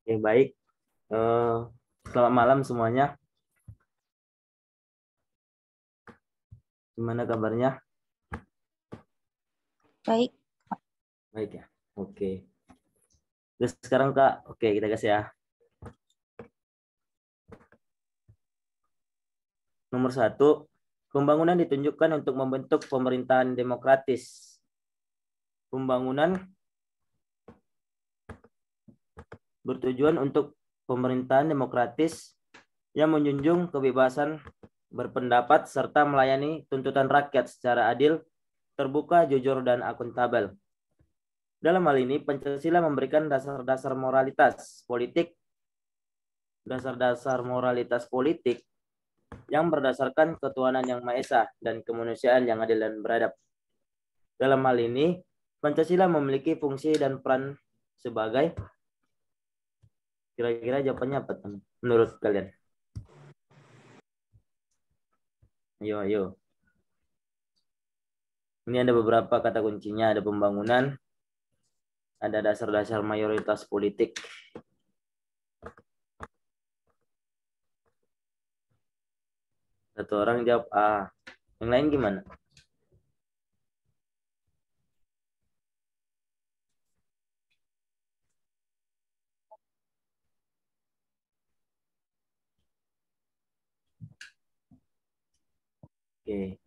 Oke, baik. Selamat malam semuanya. Gimana kabarnya? Baik, Baik ya. Oke. Terus sekarang Kak, oke kita gas ya. Nomor 1, pembangunan ditunjukkan untuk membentuk pemerintahan demokratis. Pembangunan bertujuan untuk pemerintahan demokratis yang menjunjung kebebasan berpendapat serta melayani tuntutan rakyat secara adil, terbuka, jujur, dan akuntabel. Dalam hal ini, Pancasila memberikan dasar-dasar moralitas politik yang berdasarkan ketuhanan yang Maha Esa dan kemanusiaan yang adil dan beradab. Dalam hal ini, Pancasila memiliki fungsi dan peran sebagai, kira-kira jawabannya apa menurut kalian? Ayo, ayo. Ini ada beberapa kata kuncinya, ada pembangunan, ada dasar-dasar mayoritas politik. Satu orang jawab A. Yang lain gimana? Oke.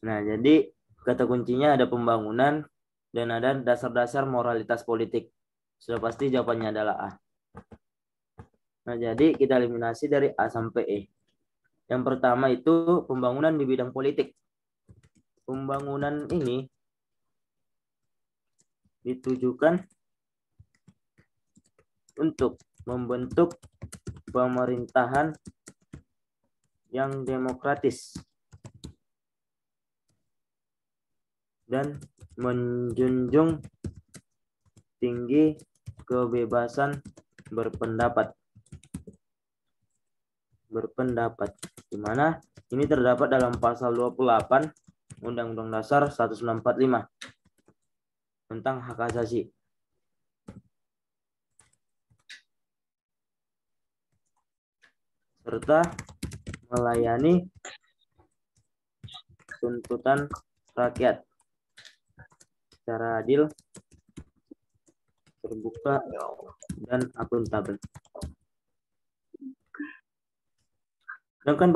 Nah, jadi kata kuncinya ada pembangunan dan ada dasar-dasar moralitas politik. Sudah pasti jawabannya adalah A. Nah, jadi kita eliminasi dari A sampai E. Yang pertama itu pembangunan di bidang politik. Pembangunan ini ditujukan untuk membentuk pemerintahan yang demokratis dan menjunjung tinggi kebebasan berpendapat. Di mana ini terdapat dalam pasal 28 Undang-Undang Dasar 1945 tentang hak asasi. Serta melayani tuntutan rakyat secara adil, terbuka, dan akuntabel. Sedangkan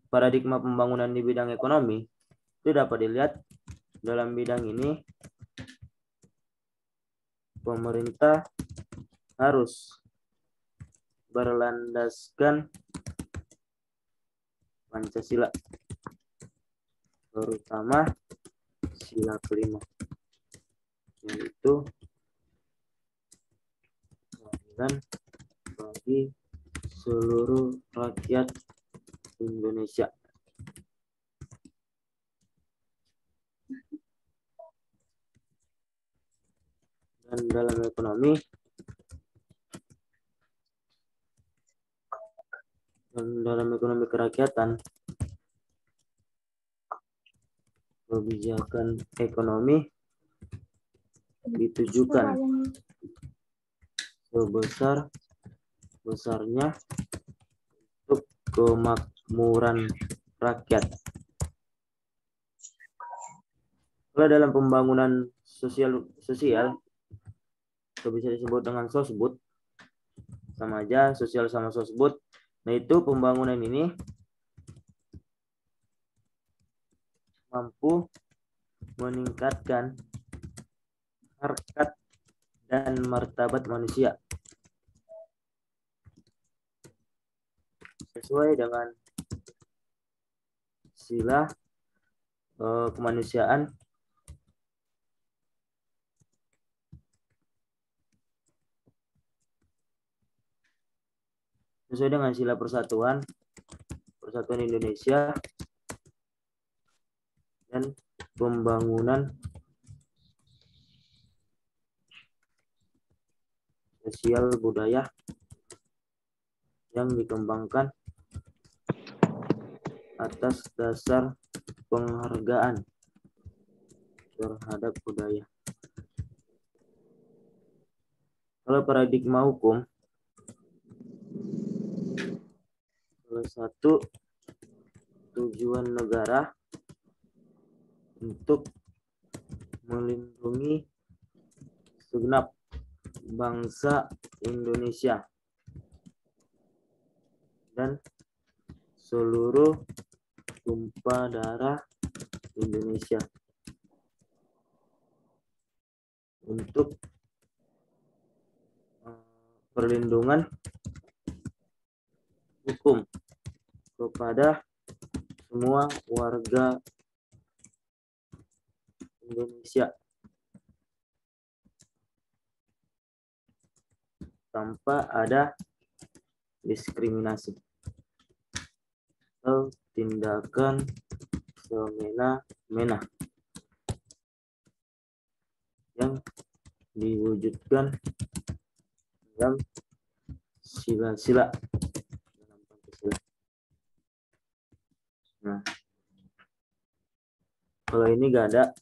paradigma pembangunan di bidang ekonomi itu dapat dilihat dalam bidang ini pemerintah harus berlandaskan Pancasila, terutama sila kelima, yaitu keadilan bagi seluruh rakyat Indonesia. Dan dalam ekonomi kerakyatan, kebijakan ekonomi ditujukan sebesar-besarnya untuk kemakmuran rakyat. Kalau dalam pembangunan sosial itu bisa disebut dengan sosbud, sama aja sosial sama sosbud. Nah, itu pembangunan ini mampu meningkatkan harkat dan martabat manusia sesuai dengan sila kemanusiaan sesuai dengan sila persatuan Indonesia dan pembangunan sosial budaya yang dikembangkan atas dasar penghargaan terhadap budaya. Kalau paradigma hukum, salah satu tujuan negara untuk melindungi segenap bangsa Indonesia dan seluruh tumpah darah Indonesia untuk perlindungan hukum kepada semua warga Indonesia tanpa ada diskriminasi atau tindakan semena-mena yang diwujudkan dalam sila-sila dalam Pancasila. Nah, kalau ini gak ada,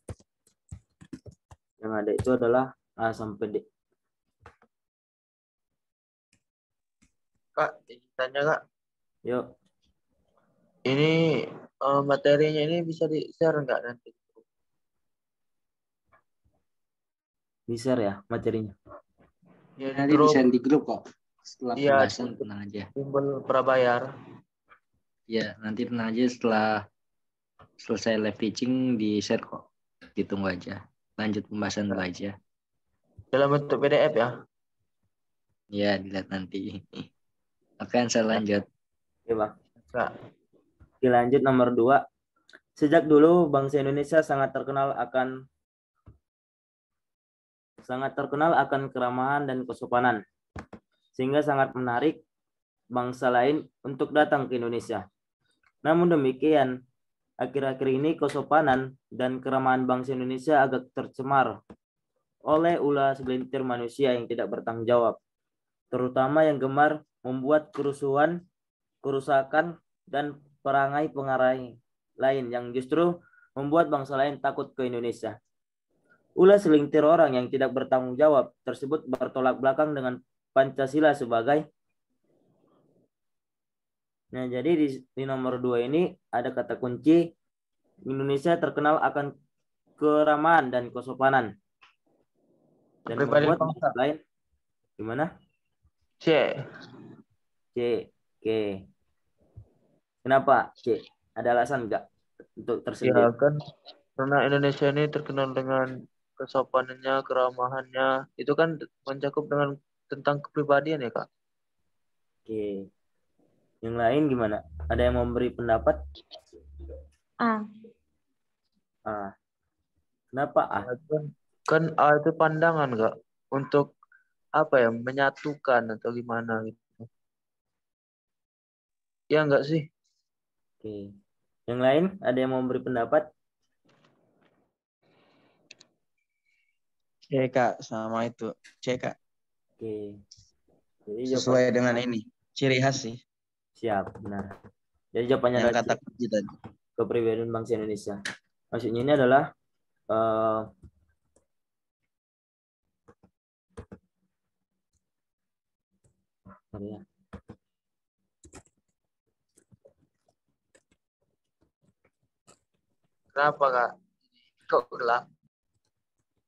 yang ada itu adalah A sampai D. Kak, tanya Kak, Yuk, ini materinya ini bisa di-share nggak nanti? bisa ya materinya. Ya di Nanti grup. di-share di grup kok. Setelah Iya, pembahasan tenang aja. simbol prabayar. Ya, nanti tenang aja setelah selesai live teaching di-share kok. Ditunggu aja. Lanjut pembahasan dulu aja. Dalam bentuk PDF ya? Ya, dilihat nanti. Oke, saya lanjut. Oke, Bang. Kak. Oke, lanjut nomor 2. Sejak dulu bangsa Indonesia sangat terkenal akan keramahan dan kesopanan, sehingga sangat menarik bangsa lain untuk datang ke Indonesia. Namun demikian, akhir-akhir ini kesopanan dan keramahan bangsa Indonesia agak tercemar oleh ulah segelintir manusia yang tidak bertanggung jawab, terutama yang gemar membuat kerusuhan, kerusakan, dan perangai-pengarai lain yang justru membuat bangsa lain takut ke Indonesia. Ulah segelintir orang yang tidak bertanggung jawab tersebut bertolak belakang dengan Pancasila sebagai. Nah, jadi di nomor 2 ini ada kata kunci Indonesia terkenal akan keramahan dan kesopanan dan Pribadi membuat bangsa. bangsa lain gimana? C. C. Oke. Kenapa C? Ada alasan enggak untuk Ya tersendiri? kan, karena Indonesia ini terkenal dengan kesopanannya, keramahannya. Itu kan mencakup dengan tentang kepribadian ya Kak? Oke. Yang lain gimana? Ada yang memberi pendapat? A. Kenapa A? Kan A itu pandangan Kak, untuk apa ya, menyatukan atau gimana gitu. Ya enggak sih? Oke. Yang lain ada yang memberi pendapat? C Kak, sama itu. C Kak. Oke. Jadi Sesuai jawabannya dengan ini. Ciri khas sih. siap, benar. Jadi jawabannya Yang adalah kata kunci tadi. kepribadian bangsa Indonesia. Maksudnya ini adalah ya. Kenapa Kak? Kok gelap?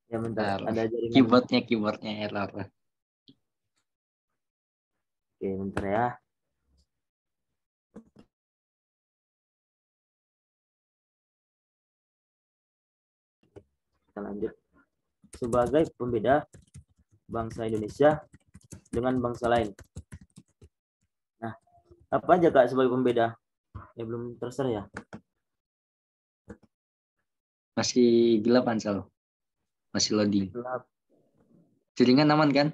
Ya bentar, ada jaringan. Keyboardnya error. Oke, bentar ya. Kita lanjut. Sebagai pembeda bangsa Indonesia dengan bangsa lain. Nah, apa aja Kak sebagai pembeda? Ya belum terser ya. Masih gelap Ansel. Masih loading. Gelap. Jaringan aman kan?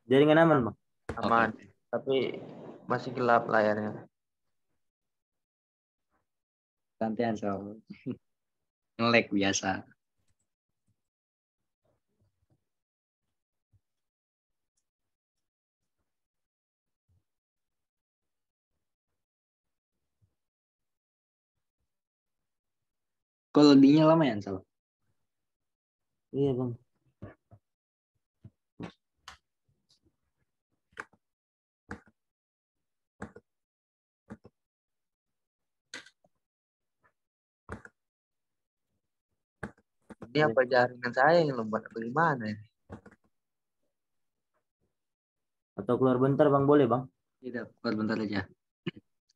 Jaringan aman, Bang. Aman. Oke. Tapi masih gelap layarnya. Santai Ansel. Nge-lag biasa. Kok loadingnya lama ya Ansel? Iya, Bang. Ini apa jaringan saya yang lembat apa gimana ini? Atau keluar bentar Bang, boleh Bang? Tidak, keluar bentar aja.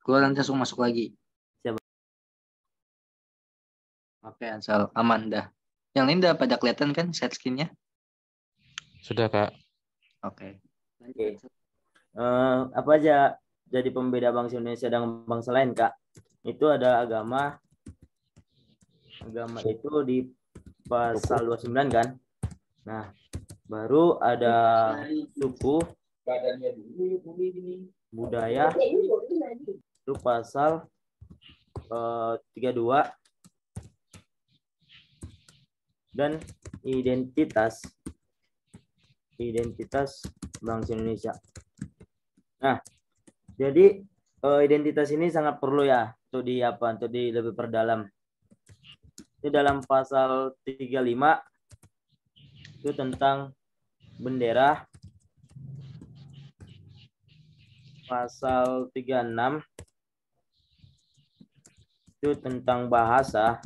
Keluar nanti langsung masuk lagi. Siap. Oke, Ansel. Aman dah. Yang lain udah pada kelihatan kan set skin-nya? Sudah, Kak. Oke. Oke. Apa aja jadi pembeda bangsa Indonesia dengan bangsa lain, Kak? Itu ada agama. Agama itu di pasal 29 kan? Nah, baru ada suku, budaya, itu pasal 32, dan identitas bangsa Indonesia. Nah, jadi identitas ini sangat perlu ya untuk lebih perdalam. Itu dalam pasal 35 itu tentang bendera. Pasal 36 itu tentang bahasa.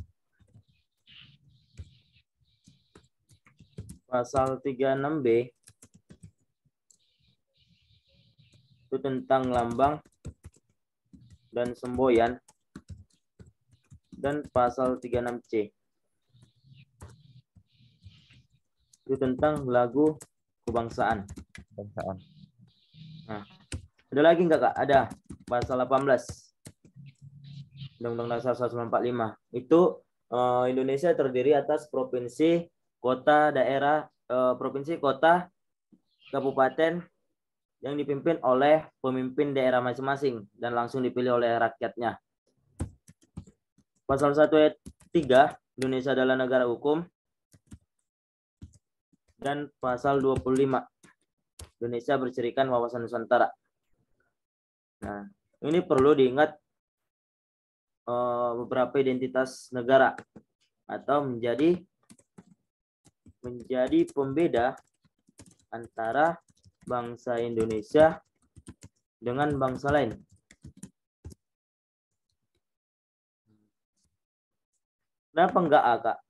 Pasal 36B itu tentang lambang dan semboyan. Dan pasal 36C itu tentang lagu kebangsaan. Nah, ada lagi enggak, Kak? Ada pasal 18 Undang-Undang Dasar 1945. Itu Indonesia terdiri atas provinsi, kota, daerah, provinsi, kota, kabupaten yang dipimpin oleh pemimpin daerah masing-masing dan langsung dipilih oleh rakyatnya. Pasal 1 ayat 3, Indonesia adalah negara hukum. Dan pasal 25, Indonesia bercirikan wawasan Nusantara. Nah, ini perlu diingat beberapa identitas negara atau menjadi pembeda antara bangsa Indonesia dengan bangsa lain. Kenapa enggak A, Kak?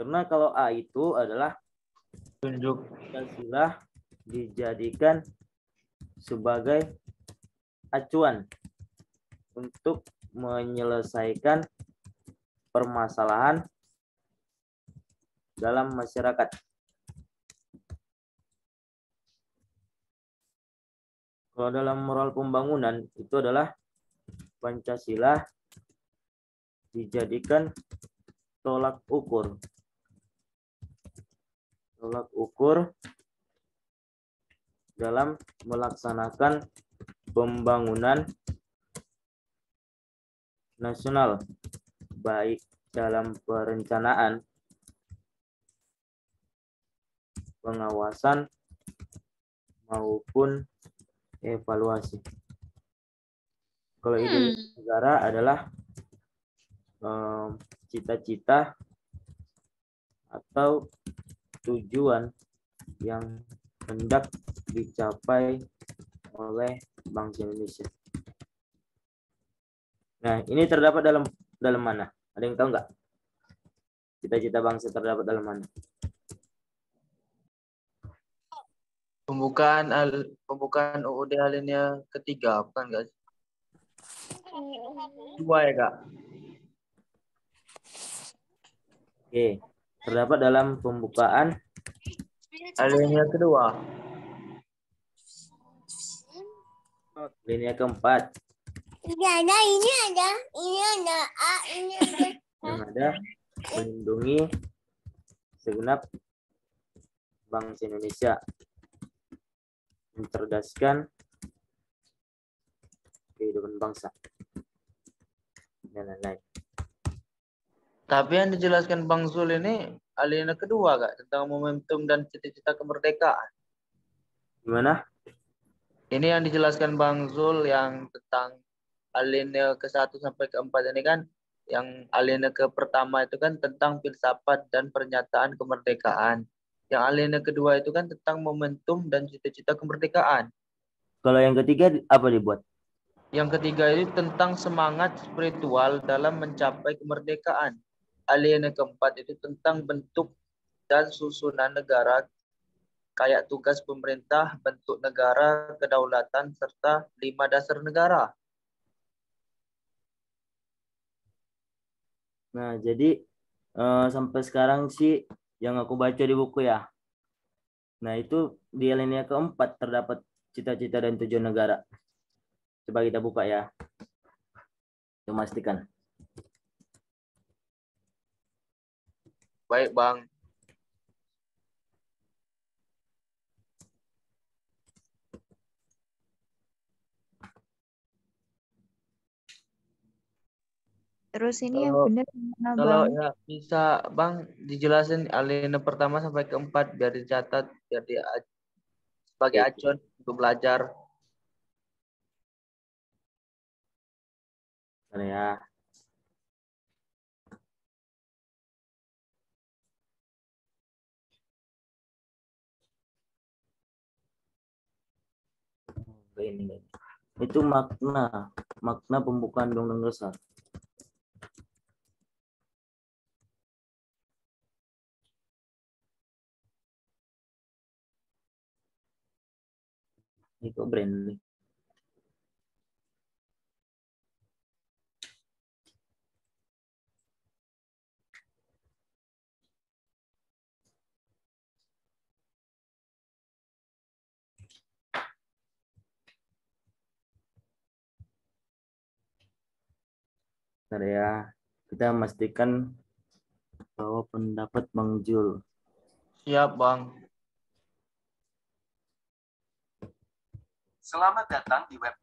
Karena kalau A itu adalah Tunjuk. Pancasila dijadikan sebagai acuan untuk menyelesaikan permasalahan dalam masyarakat. Kalau dalam moral pembangunan itu adalah Pancasila dijadikan tolak ukur dalam melaksanakan pembangunan nasional, baik dalam perencanaan, pengawasan, maupun evaluasi. Kalau ide negara adalah cita-cita atau tujuan yang hendak dicapai oleh bangsa Indonesia. Nah, ini terdapat dalam mana? Ada yang tahu nggak? Cita-cita bangsa terdapat dalam mana? Pembukaan UUD alinea ketiga, bukan nggak? 2 ya, Kak? Oke, terdapat dalam pembukaan alinea kedua. alinea keempat. Ini ada, ini ada A, ini ada. Yang ada melindungi segenap bangsa Indonesia, mencerdaskan kehidupan bangsa, dan lain-lain. Tapi yang dijelaskan Bang Zul ini alinea kedua, Kak, tentang momentum dan cita-cita kemerdekaan. Gimana? Ini yang dijelaskan Bang Zul yang tentang alinea ke-1 sampai ke-4 ini kan, yang alinea ke-pertama itu kan tentang filsafat dan pernyataan kemerdekaan. Yang alinea kedua itu kan tentang momentum dan cita-cita kemerdekaan. Kalau yang ketiga apa dibuat? Yang ketiga itu tentang semangat spiritual dalam mencapai kemerdekaan. alinea keempat itu tentang bentuk dan susunan negara, kayak tugas pemerintah, bentuk negara, kedaulatan, serta 5 dasar negara. Nah, jadi sampai sekarang sih yang aku baca di buku ya. Nah, itu di alinea keempat terdapat cita-cita dan tujuan negara. Coba kita buka ya. Memastikan. Baik, Bang. Terus ini yang Kalau- benar gimana, Kalau Bang? ya bisa Bang dijelasin alinea pertama sampai keempat biar dicatat, biar sebagai Oke. acuan untuk belajar. Bentar ya. Ini. Itu makna pembukaan Undang-Undang Dasar. Ini kok brand nih. Bentar ya. Kita memastikan bahwa pendapat Bang Jul. Siap, Bang. Selamat datang di web.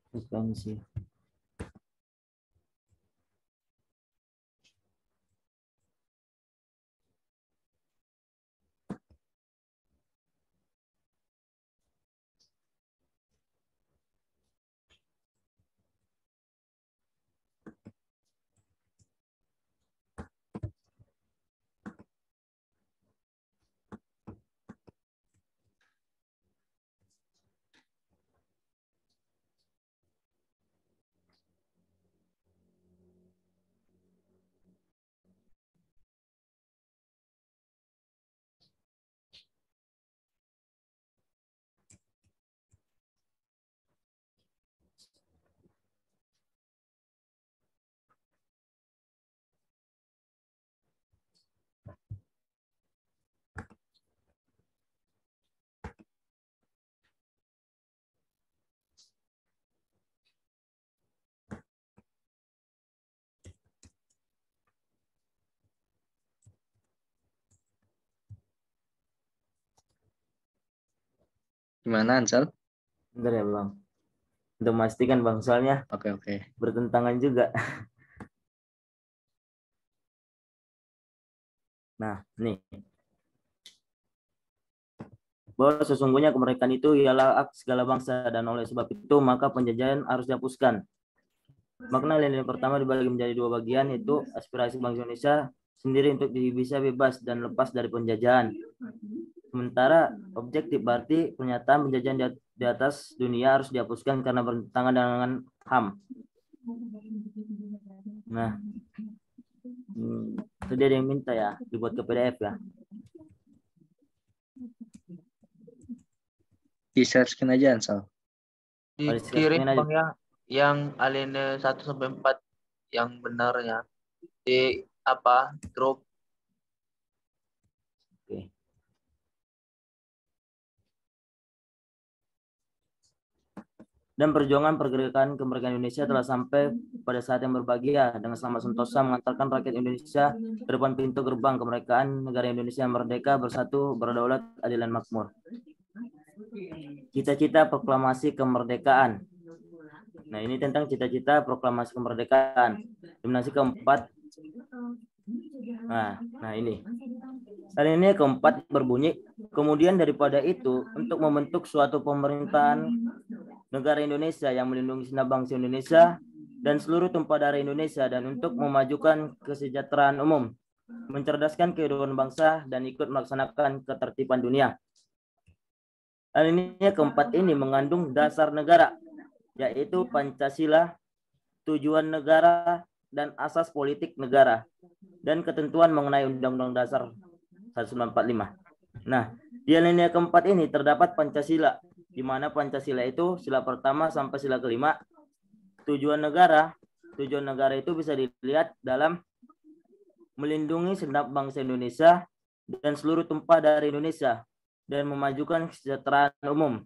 Frekuensi. Gimana, Ansel? Bentar ya, Bang. Untuk memastikan, Bang, soalnya Oke. bertentangan juga. Nah, nih. Bahwa sesungguhnya kemerdekaan itu ialah hak segala bangsa dan oleh sebab itu maka penjajahan harus dihapuskan. Makna alinea pertama dibagi menjadi 2 bagian, yaitu aspirasi bangsa Indonesia sendiri untuk bisa bebas dan lepas dari penjajahan. Sementara objektif berarti pernyataan penjajahan di atas dunia harus dihapuskan karena bertentangan dengan HAM. Nah, tadi ada yang minta ya dibuat ke PDF ya. Di-search-in aja, Ansel. Dikirim, Aja. Bang, ya, yang alinea 1 sampai 4 yang benarnya di grup. Oke. Dan perjuangan pergerakan kemerdekaan Indonesia telah sampai pada saat yang berbahagia dengan selamat sentosa mengantarkan rakyat Indonesia ke depan pintu gerbang kemerdekaan negara Indonesia yang merdeka, bersatu, berdaulat, adil dan makmur. Cita-cita proklamasi kemerdekaan. Nah, ini tentang cita-cita proklamasi kemerdekaan. Nominasi keempat. Nah ini. Dan ini keempat berbunyi Kemudian daripada itu, untuk membentuk suatu pemerintahan negara Indonesia yang melindungi segenap bangsa Indonesia dan seluruh tumpah darah Indonesia, dan untuk memajukan kesejahteraan umum, mencerdaskan kehidupan bangsa, dan ikut melaksanakan ketertiban dunia. Alinea keempat ini mengandung dasar negara, yaitu Pancasila, tujuan negara, dan asas politik negara, dan ketentuan mengenai Undang-Undang Dasar 1945. Nah, di alinea keempat ini terdapat Pancasila, di mana Pancasila itu sila pertama sampai sila kelima. Tujuan negara itu bisa dilihat dalam melindungi segenap bangsa Indonesia dan seluruh tumpah dari Indonesia, dan memajukan kesejahteraan umum.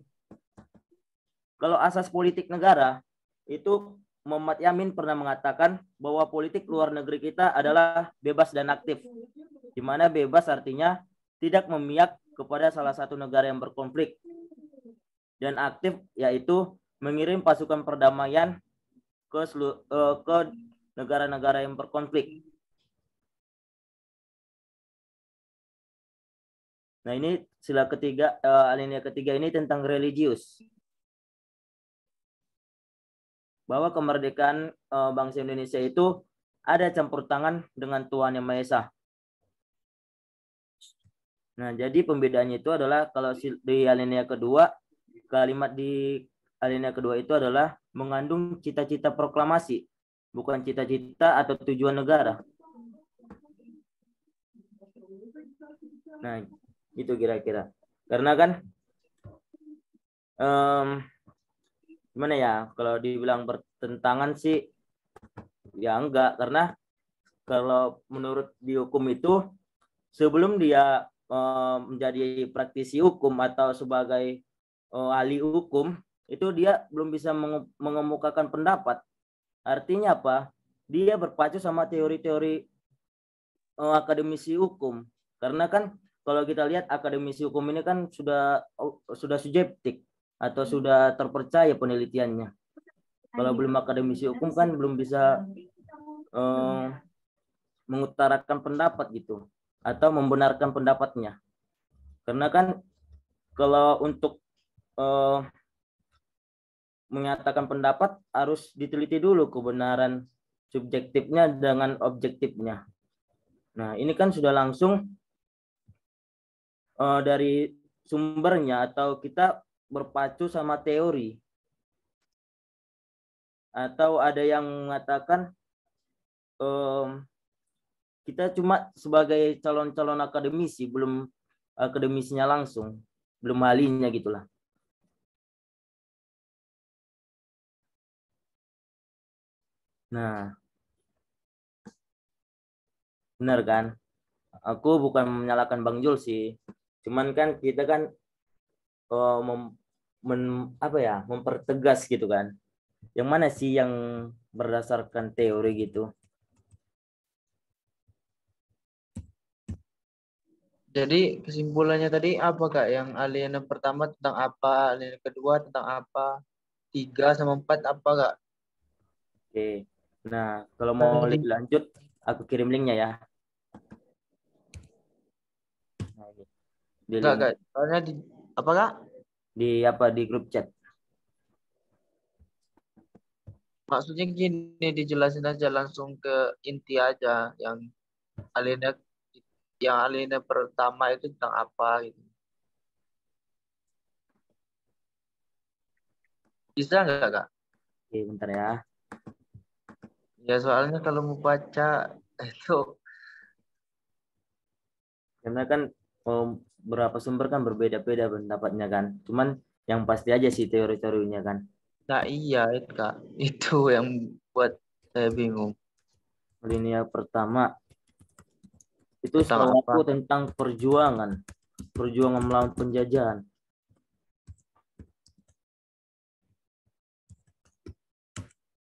Kalau asas politik negara, itu Muhammad Yamin pernah mengatakan bahwa politik luar negeri kita adalah bebas dan aktif, di mana bebas artinya tidak memihak kepada salah satu negara yang berkonflik, dan aktif yaitu mengirim pasukan perdamaian ke negara-negara yang berkonflik. Nah, ini sila ketiga, alinea ketiga ini tentang religius, bahwa kemerdekaan bangsa Indonesia itu ada campur tangan dengan Tuhan Yang Maha Esa. Nah, jadi pembedaannya itu adalah kalau di alinea kedua, kalimat di alinea kedua itu adalah mengandung cita-cita proklamasi, bukan cita-cita atau tujuan negara. Nah, itu kira-kira. Karena kan gimana ya, kalau dibilang bertentangan sih ya enggak, karena kalau menurut di hukum itu sebelum dia menjadi praktisi hukum atau sebagai ahli hukum, itu dia belum bisa mengemukakan pendapat. Artinya apa? Dia berpacu sama teori-teori akademisi hukum. Karena kan kalau kita lihat akademisi hukum ini kan sudah subjektif atau sudah terpercaya penelitiannya. Kalau belum akademisi hukum kan belum bisa mengutarakan pendapat gitu, atau membenarkan pendapatnya. Karena kan kalau untuk menyatakan pendapat harus diteliti dulu kebenaran subjektifnya dengan objektifnya. Nah, ini kan sudah langsung dari sumbernya, atau kita berpacu sama teori. Atau ada yang mengatakan kita cuma sebagai calon-calon akademisi, belum akademisinya langsung, belum ahlinya gitulah. Nah, benar kan? Aku bukan menyalahkan Bang Jul sih, cuman kan kita kan mempertegas gitu kan, yang mana sih yang berdasarkan teori gitu. Jadi kesimpulannya tadi apa Kak? Yang alinea pertama tentang apa, alinea kedua tentang apa, 3 sama 4 apa Kak? Oke. Nah, kalau mau lebih lanjut, aku kirim linknya ya. Nah, di Enggak link, Kak, soalnya di apa Kak? di grup chat. Maksudnya gini, dijelasin aja langsung ke inti aja, yang alinea pertama itu tentang apa gitu. Bisa nggak Kak? Oke, bentar ya. Ya soalnya kalau mau baca itu Karena kan beberapa sumber kan berbeda-beda pendapatnya kan. Cuman yang pasti aja sih teori-teorinya kan. nah iya itu Kak, itu yang buat saya bingung. Alinea pertama itu Tentang setahu apa? aku tentang perjuangan melawan penjajahan.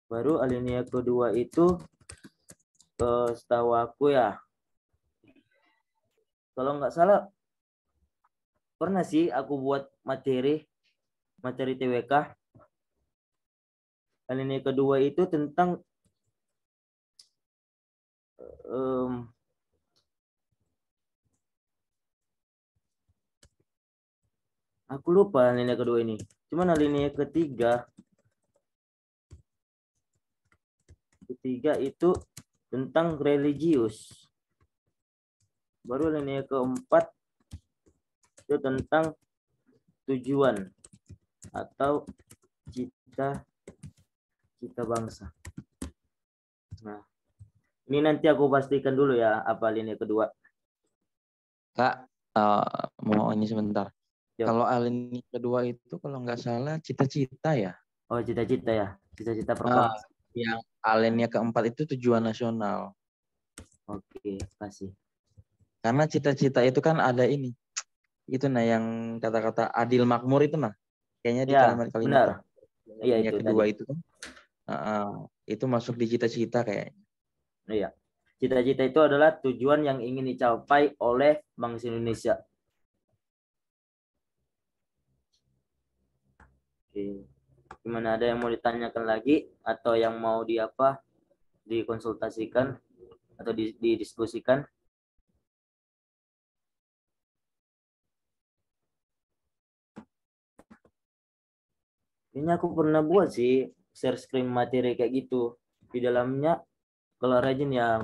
Baru alinea kedua itu setahu aku ya, kalau nggak salah pernah sih aku buat materi TWK. Alinea kedua itu tentang Aku lupa alinea kedua ini. Cuman alinea ketiga itu tentang religius. Baru alinea keempat itu tentang tujuan atau cita bangsa. Nah, ini nanti aku pastikan dulu ya apa alinea kedua. Kak, mau ini sebentar. Yuk. Kalau alinea kedua itu kalau nggak salah cita-cita ya. Oh, cita-cita ya. Cita-cita proklamasi. Yang alinea keempat itu tujuan nasional. Oke, kasih. Karena cita-cita itu kan ada ini. Itu nah yang kata-kata adil makmur itu nah. Kayaknya di Ya, kalimat-kalimat benar. Iya, yang itu kedua tadi. itu kan. Itu masuk di cita-cita kayaknya. Iya. Cita-cita itu adalah tujuan yang ingin dicapai oleh bangsa Indonesia. Oke. Gimana, ada yang mau ditanyakan lagi atau yang mau dikonsultasikan atau didiskusikan? Ini aku pernah buat sih share screen materi kayak gitu. Di dalamnya kalau rajin ya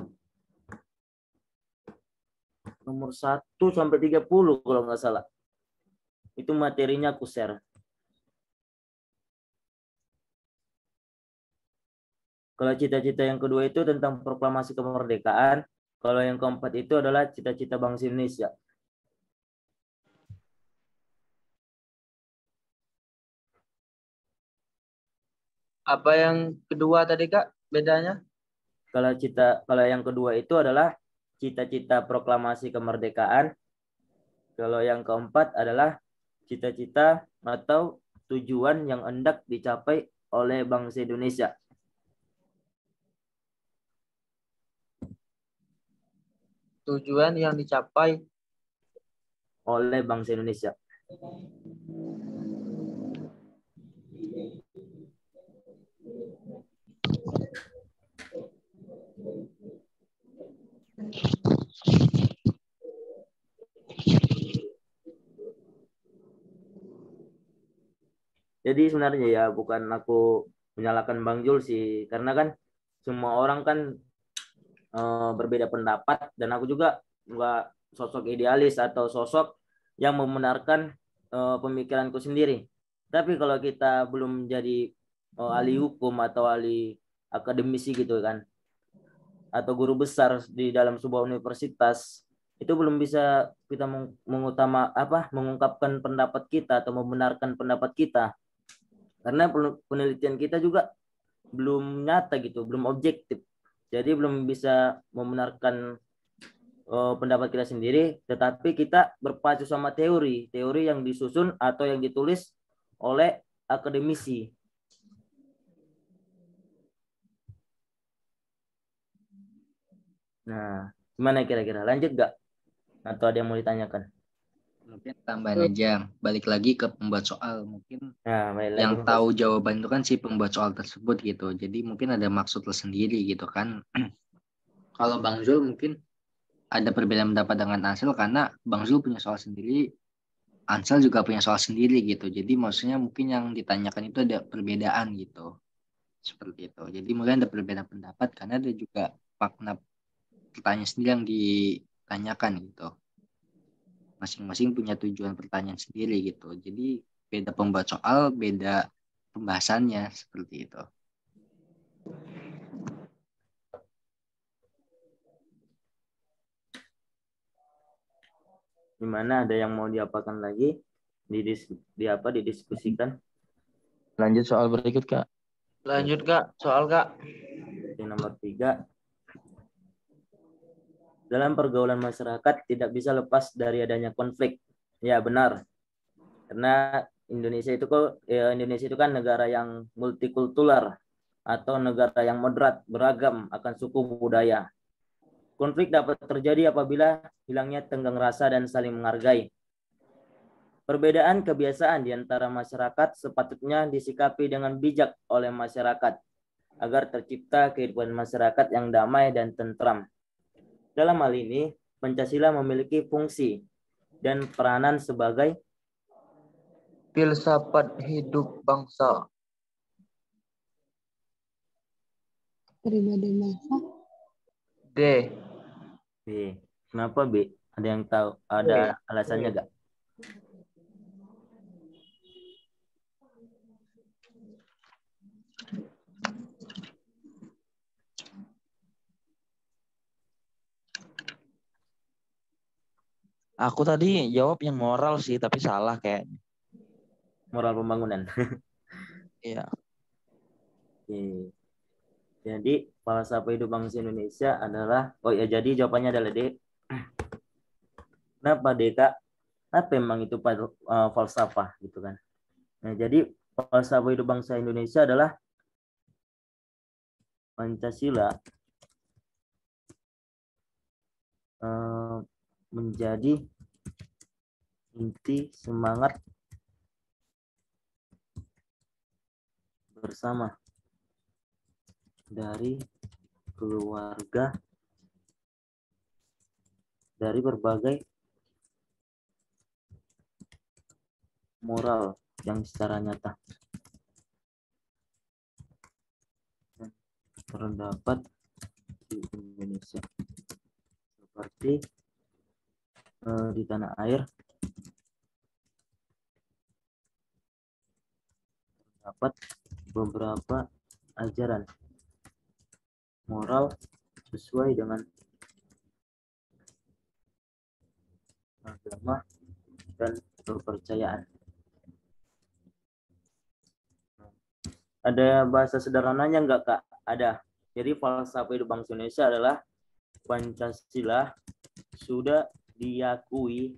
nomor 1 sampai 30 kalau nggak salah. Itu materinya aku share. Kalau cita-cita yang kedua itu tentang proklamasi kemerdekaan. Kalau yang keempat itu adalah cita-cita bangsa Indonesia. Apa yang kedua tadi Kak? Bedanya? Kalau yang kedua itu adalah cita-cita proklamasi kemerdekaan. Kalau yang keempat adalah cita-cita atau tujuan yang hendak dicapai oleh bangsa Indonesia. Tujuan yang dicapai Oleh bangsa Indonesia. Jadi sebenarnya ya bukan aku menyalahkan Bang Jul sih, karena kan semua orang kan berbeda pendapat, dan aku juga nggak sosok idealis atau sosok yang membenarkan pemikiranku sendiri. Tapi kalau kita belum menjadi ahli hukum atau ahli akademisi gitu kan, atau guru besar di dalam sebuah universitas, itu belum bisa kita mengungkapkan pendapat kita atau membenarkan pendapat kita. Karena penelitian kita juga belum nyata gitu, belum objektif. Jadi belum bisa membenarkan pendapat kita sendiri, tetapi kita berpacu sama teori yang disusun atau yang ditulis oleh akademisi. Nah, gimana kira-kira? Lanjut nggak? Atau ada yang mau ditanyakan? Mungkin tambahan aja, balik lagi ke pembuat soal. Mungkin Nah, yang tahu jawaban itu kan si pembuat soal tersebut gitu. Jadi mungkin ada maksud tersendiri gitu kan. Kalau Bang Zul mungkin ada perbedaan pendapat dengan Ansel karena Bang Zul punya soal sendiri, Ansel juga punya soal sendiri gitu. Jadi maksudnya mungkin yang ditanyakan itu ada perbedaan gitu. Seperti itu. Jadi mungkin ada perbedaan pendapat karena ada juga makna pertanyaan sendiri yang ditanyakan gitu. Masing-masing punya tujuan pertanyaan sendiri gitu. Jadi beda pembuat soal, beda pembahasannya seperti itu. Gimana, ada yang mau diapakan lagi? Didiskusikan? Lanjut soal berikut Kak. Lanjut Kak, soal Kak. Yang nomor 3. Dalam pergaulan masyarakat tidak bisa lepas dari adanya konflik. Ya, benar. Karena Indonesia itu kan negara yang multikultural atau negara yang moderat, beragam akan suku budaya. Konflik dapat terjadi apabila hilangnya tenggang rasa dan saling menghargai. Perbedaan kebiasaan di antara masyarakat sepatutnya disikapi dengan bijak oleh masyarakat agar tercipta kehidupan masyarakat yang damai dan tentram. Dalam hal ini, Pancasila memiliki fungsi dan peranan sebagai Filsafat hidup bangsa. Kepribadian bangsa. D. B. Kenapa B? Ada yang tahu? Ada alasannya gak? Aku tadi jawab yang moral sih, tapi salah kayaknya. Moral pembangunan. Iya. Oke. Jadi falsafah hidup bangsa Indonesia adalah, oh ya, jadi jawabannya adalah D. Kenapa D, Kak? Apa emang itu falsafah gitu kan? Nah, jadi falsafah hidup bangsa Indonesia adalah Pancasila menjadi inti semangat bersama dari keluarga, dari berbagai moral yang secara nyata terdapat di Indonesia, seperti di tanah air terdapat beberapa ajaran moral sesuai dengan agama dan kepercayaan. Ada bahasa sederhananya enggak, Kak? Ada. Jadi falsafah hidup bangsa Indonesia adalah Pancasila sudah diakui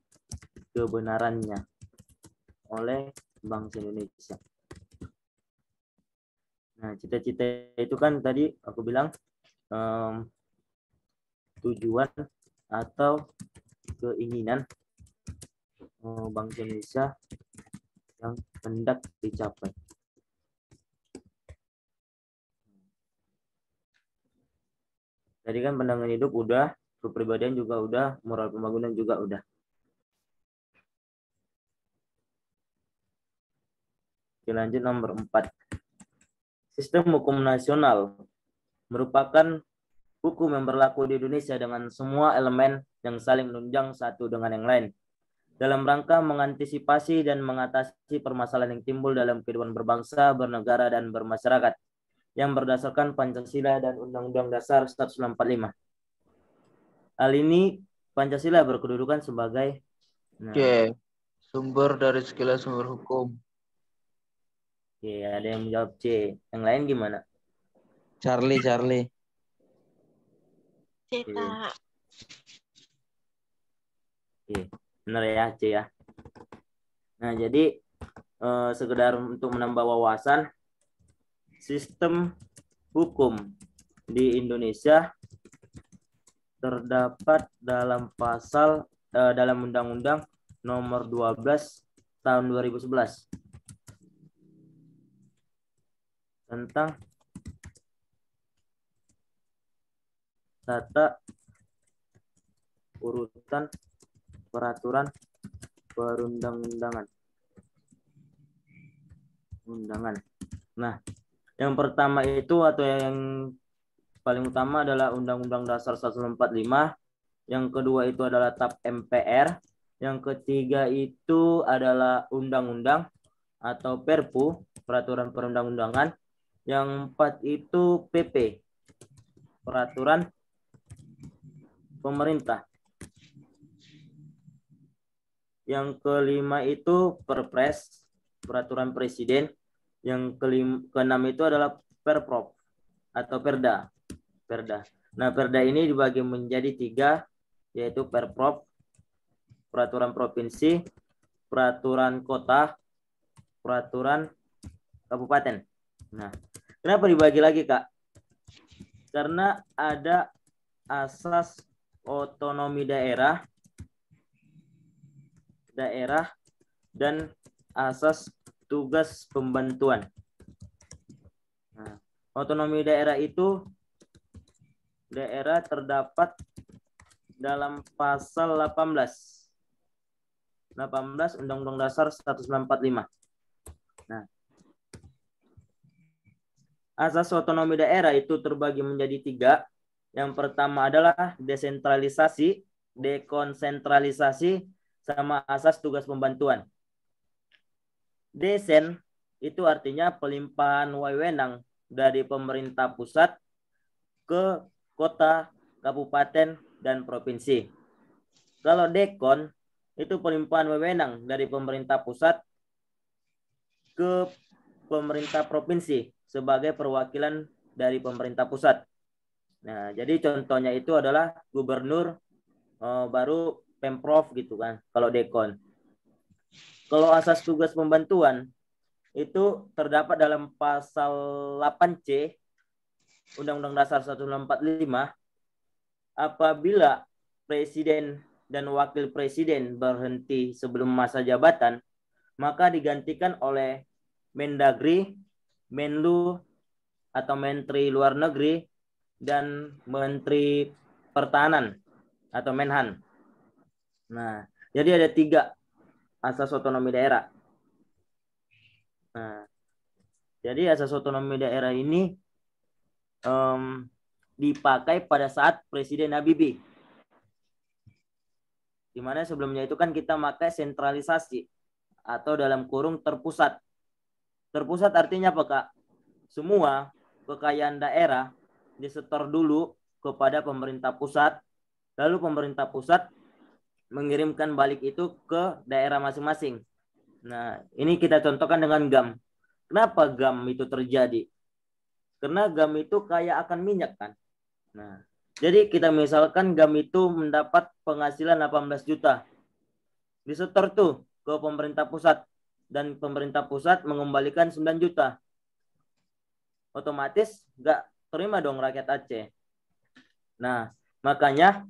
kebenarannya oleh bangsa Indonesia. Nah, cita-cita itu kan tadi aku bilang tujuan atau keinginan bangsa Indonesia yang hendak dicapai. Tadi kan pandangan hidup udah, kepribadian juga udah, moral pembangunan juga udah. Oke, lanjut nomor 4. Sistem hukum nasional merupakan hukum yang berlaku di Indonesia dengan semua elemen yang saling menunjang satu dengan yang lain, dalam rangka mengantisipasi dan mengatasi permasalahan yang timbul dalam kehidupan berbangsa, bernegara, dan bermasyarakat yang berdasarkan Pancasila dan Undang-Undang Dasar 1945. Hal ini Pancasila berkedudukan sebagai Sumber dari segala sumber hukum. Oke, ada yang menjawab C. Yang lain gimana? Charlie. C, Kak. Oke, benar ya C ya. Nah, jadi sekedar untuk menambah wawasan, sistem hukum di Indonesia terdapat dalam dalam Undang-Undang Nomor 12 Tahun 2011 tentang tata urutan peraturan perundang-undangan. Nah, yang pertama itu atau yang paling utama adalah Undang-Undang Dasar 1945. Yang kedua itu adalah TAP MPR. Yang ketiga itu adalah Undang-Undang atau Perpu, Peraturan Perundang-undangan. Yang 4 itu PP, Peraturan Pemerintah. Yang kelima itu Perpres, Peraturan Presiden. Yang keenam itu adalah Perprov atau Perda. Nah, Perda ini dibagi menjadi 3, yaitu Perprov, Peraturan Provinsi, Peraturan Kota, Peraturan Kabupaten. Nah, kenapa dibagi lagi, Kak? Karena ada asas otonomi daerah dan asas tugas pembantuan. Nah, otonomi daerah itu daerah terdapat dalam pasal 18 Undang-Undang Dasar 1945. Nah, asas otonomi daerah itu terbagi menjadi 3. Yang pertama adalah desentralisasi, dekonsentralisasi, sama asas tugas pembantuan. Desen itu artinya pelimpahan wewenang dari pemerintah pusat ke kota, kabupaten, dan provinsi. Kalau dekon itu pelimpahan wewenang dari pemerintah pusat ke pemerintah provinsi sebagai perwakilan dari pemerintah pusat. Nah, jadi contohnya itu adalah gubernur, baru pemprov gitu kan, kalau dekon. Kalau asas tugas pembantuan itu terdapat dalam pasal 8C Undang-Undang Dasar 1945. Apabila presiden dan wakil presiden berhenti sebelum masa jabatan, maka digantikan oleh Mendagri, Menlu, atau Menteri Luar Negeri, dan Menteri Pertahanan atau Menhan. Nah, jadi ada 3 asas otonomi daerah. Nah, jadi asas otonomi daerah ini dipakai pada saat Presiden Habibie. Dimana sebelumnya itu kan kita pakai sentralisasi atau dalam kurung terpusat. Terpusat artinya apa, Kak? Semua kekayaan daerah disetor dulu kepada pemerintah pusat, lalu pemerintah pusat mengirimkan balik itu ke daerah masing-masing. Nah, ini kita contohkan dengan GAM. Kenapa GAM itu terjadi? Karena GAM itu kaya akan minyak kan. Nah, jadi kita misalkan GAM itu mendapat penghasilan 18 juta. Disetor tuh ke pemerintah pusat. Dan pemerintah pusat mengembalikan 9 juta. Otomatis nggak terima dong rakyat Aceh. Nah, makanya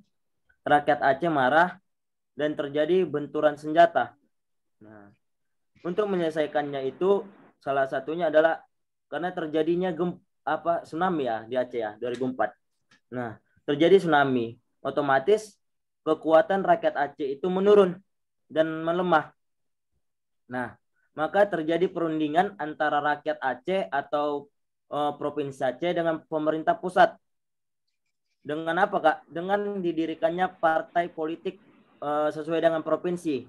rakyat Aceh marah dan terjadi benturan senjata. Nah, untuk menyelesaikannya itu salah satunya adalah karena terjadinya tsunami ya di Aceh ya 2004. Nah, terjadi tsunami, otomatis kekuatan rakyat Aceh itu menurun dan melemah. Nah, maka terjadi perundingan antara rakyat Aceh atau Provinsi Aceh dengan pemerintah pusat. Dengan apa, Kak? Dengan didirikannya partai politik sesuai dengan provinsi.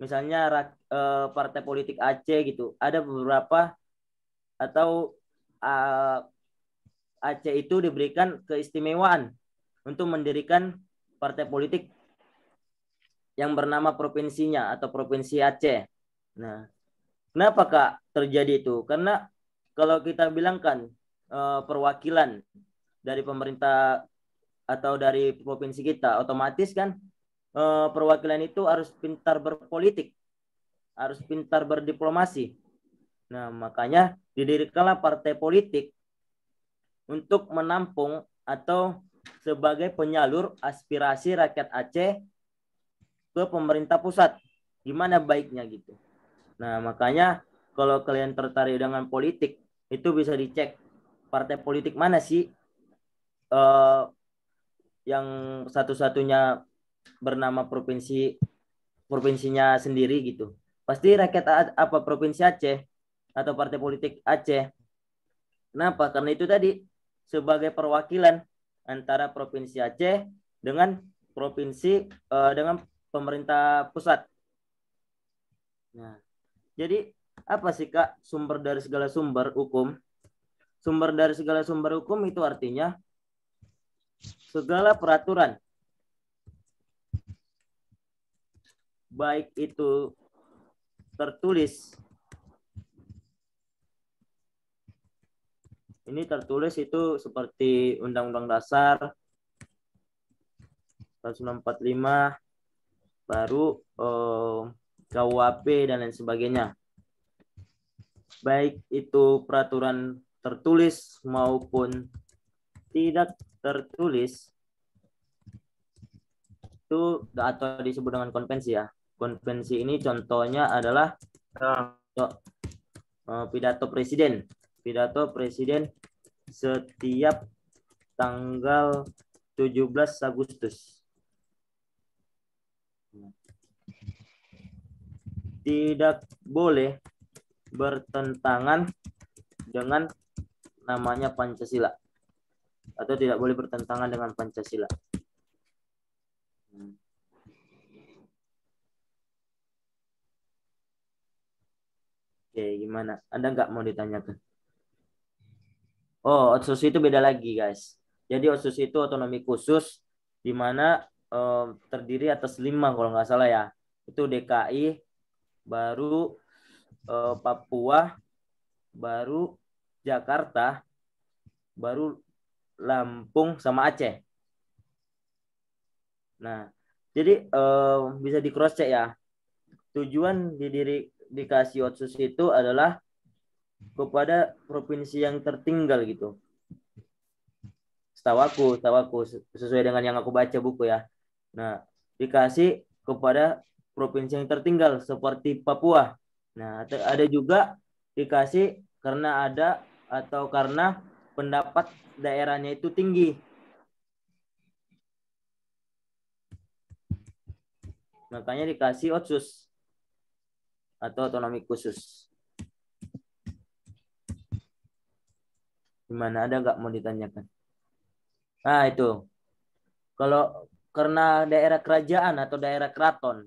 Misalnya partai politik Aceh gitu. Ada beberapa atau Aceh itu diberikan keistimewaan untuk mendirikan partai politik yang bernama provinsinya atau provinsi Aceh. Nah, kenapa, Kak, terjadi itu? Karena kalau kita bilangkan perwakilan dari pemerintah atau dari provinsi kita, otomatis kan perwakilan itu harus pintar berpolitik, harus pintar berdiplomasi. Nah, makanya didirikanlah partai politik untuk menampung atau sebagai penyalur aspirasi rakyat Aceh ke pemerintah pusat. Gimana baiknya gitu. Nah, makanya kalau kalian tertarik dengan politik, itu bisa dicek partai politik mana sih yang satu-satunya bernama provinsinya sendiri gitu. Pasti rakyat provinsi Aceh atau partai politik Aceh. Kenapa? Karena itu tadi sebagai perwakilan antara provinsi Aceh dengan provinsi dengan pemerintah pusat. Nah, jadi apa sih, Kak, sumber dari segala sumber hukum? Sumber dari segala sumber hukum itu artinya segala peraturan, baik itu tertulis, ini tertulis itu seperti Undang-Undang Dasar 1945, baru KUHP dan lain sebagainya. Baik itu peraturan tertulis maupun tidak tertulis itu atau disebut dengan konvensi ya. Konvensi ini contohnya adalah pidato presiden. Pidato presiden setiap tanggal 17 Agustus. Tidak boleh bertentangan dengan namanya Pancasila atau tidak boleh bertentangan dengan Pancasila. Oke, gimana? Ada nggak mau ditanyakan? Oh, otsus itu beda lagi, guys. Jadi otsus itu otonomi khusus di mana terdiri atas 5 kalau nggak salah ya. Itu DKI, baru Papua, baru Jakarta, baru Lampung sama Aceh. Nah, jadi bisa di cross check ya. Tujuan dikasih otsus itu adalah kepada provinsi yang tertinggal gitu. Setahu aku sesuai dengan yang aku baca buku ya. Nah, dikasih kepada provinsi yang tertinggal seperti Papua. Nah, ada juga dikasih karena ada atau karena pendapat daerahnya itu tinggi. Makanya dikasih otsus atau otonomi khusus. Gimana, ada nggak mau ditanyakan? Nah, itu. Kalau karena daerah kerajaan atau daerah keraton,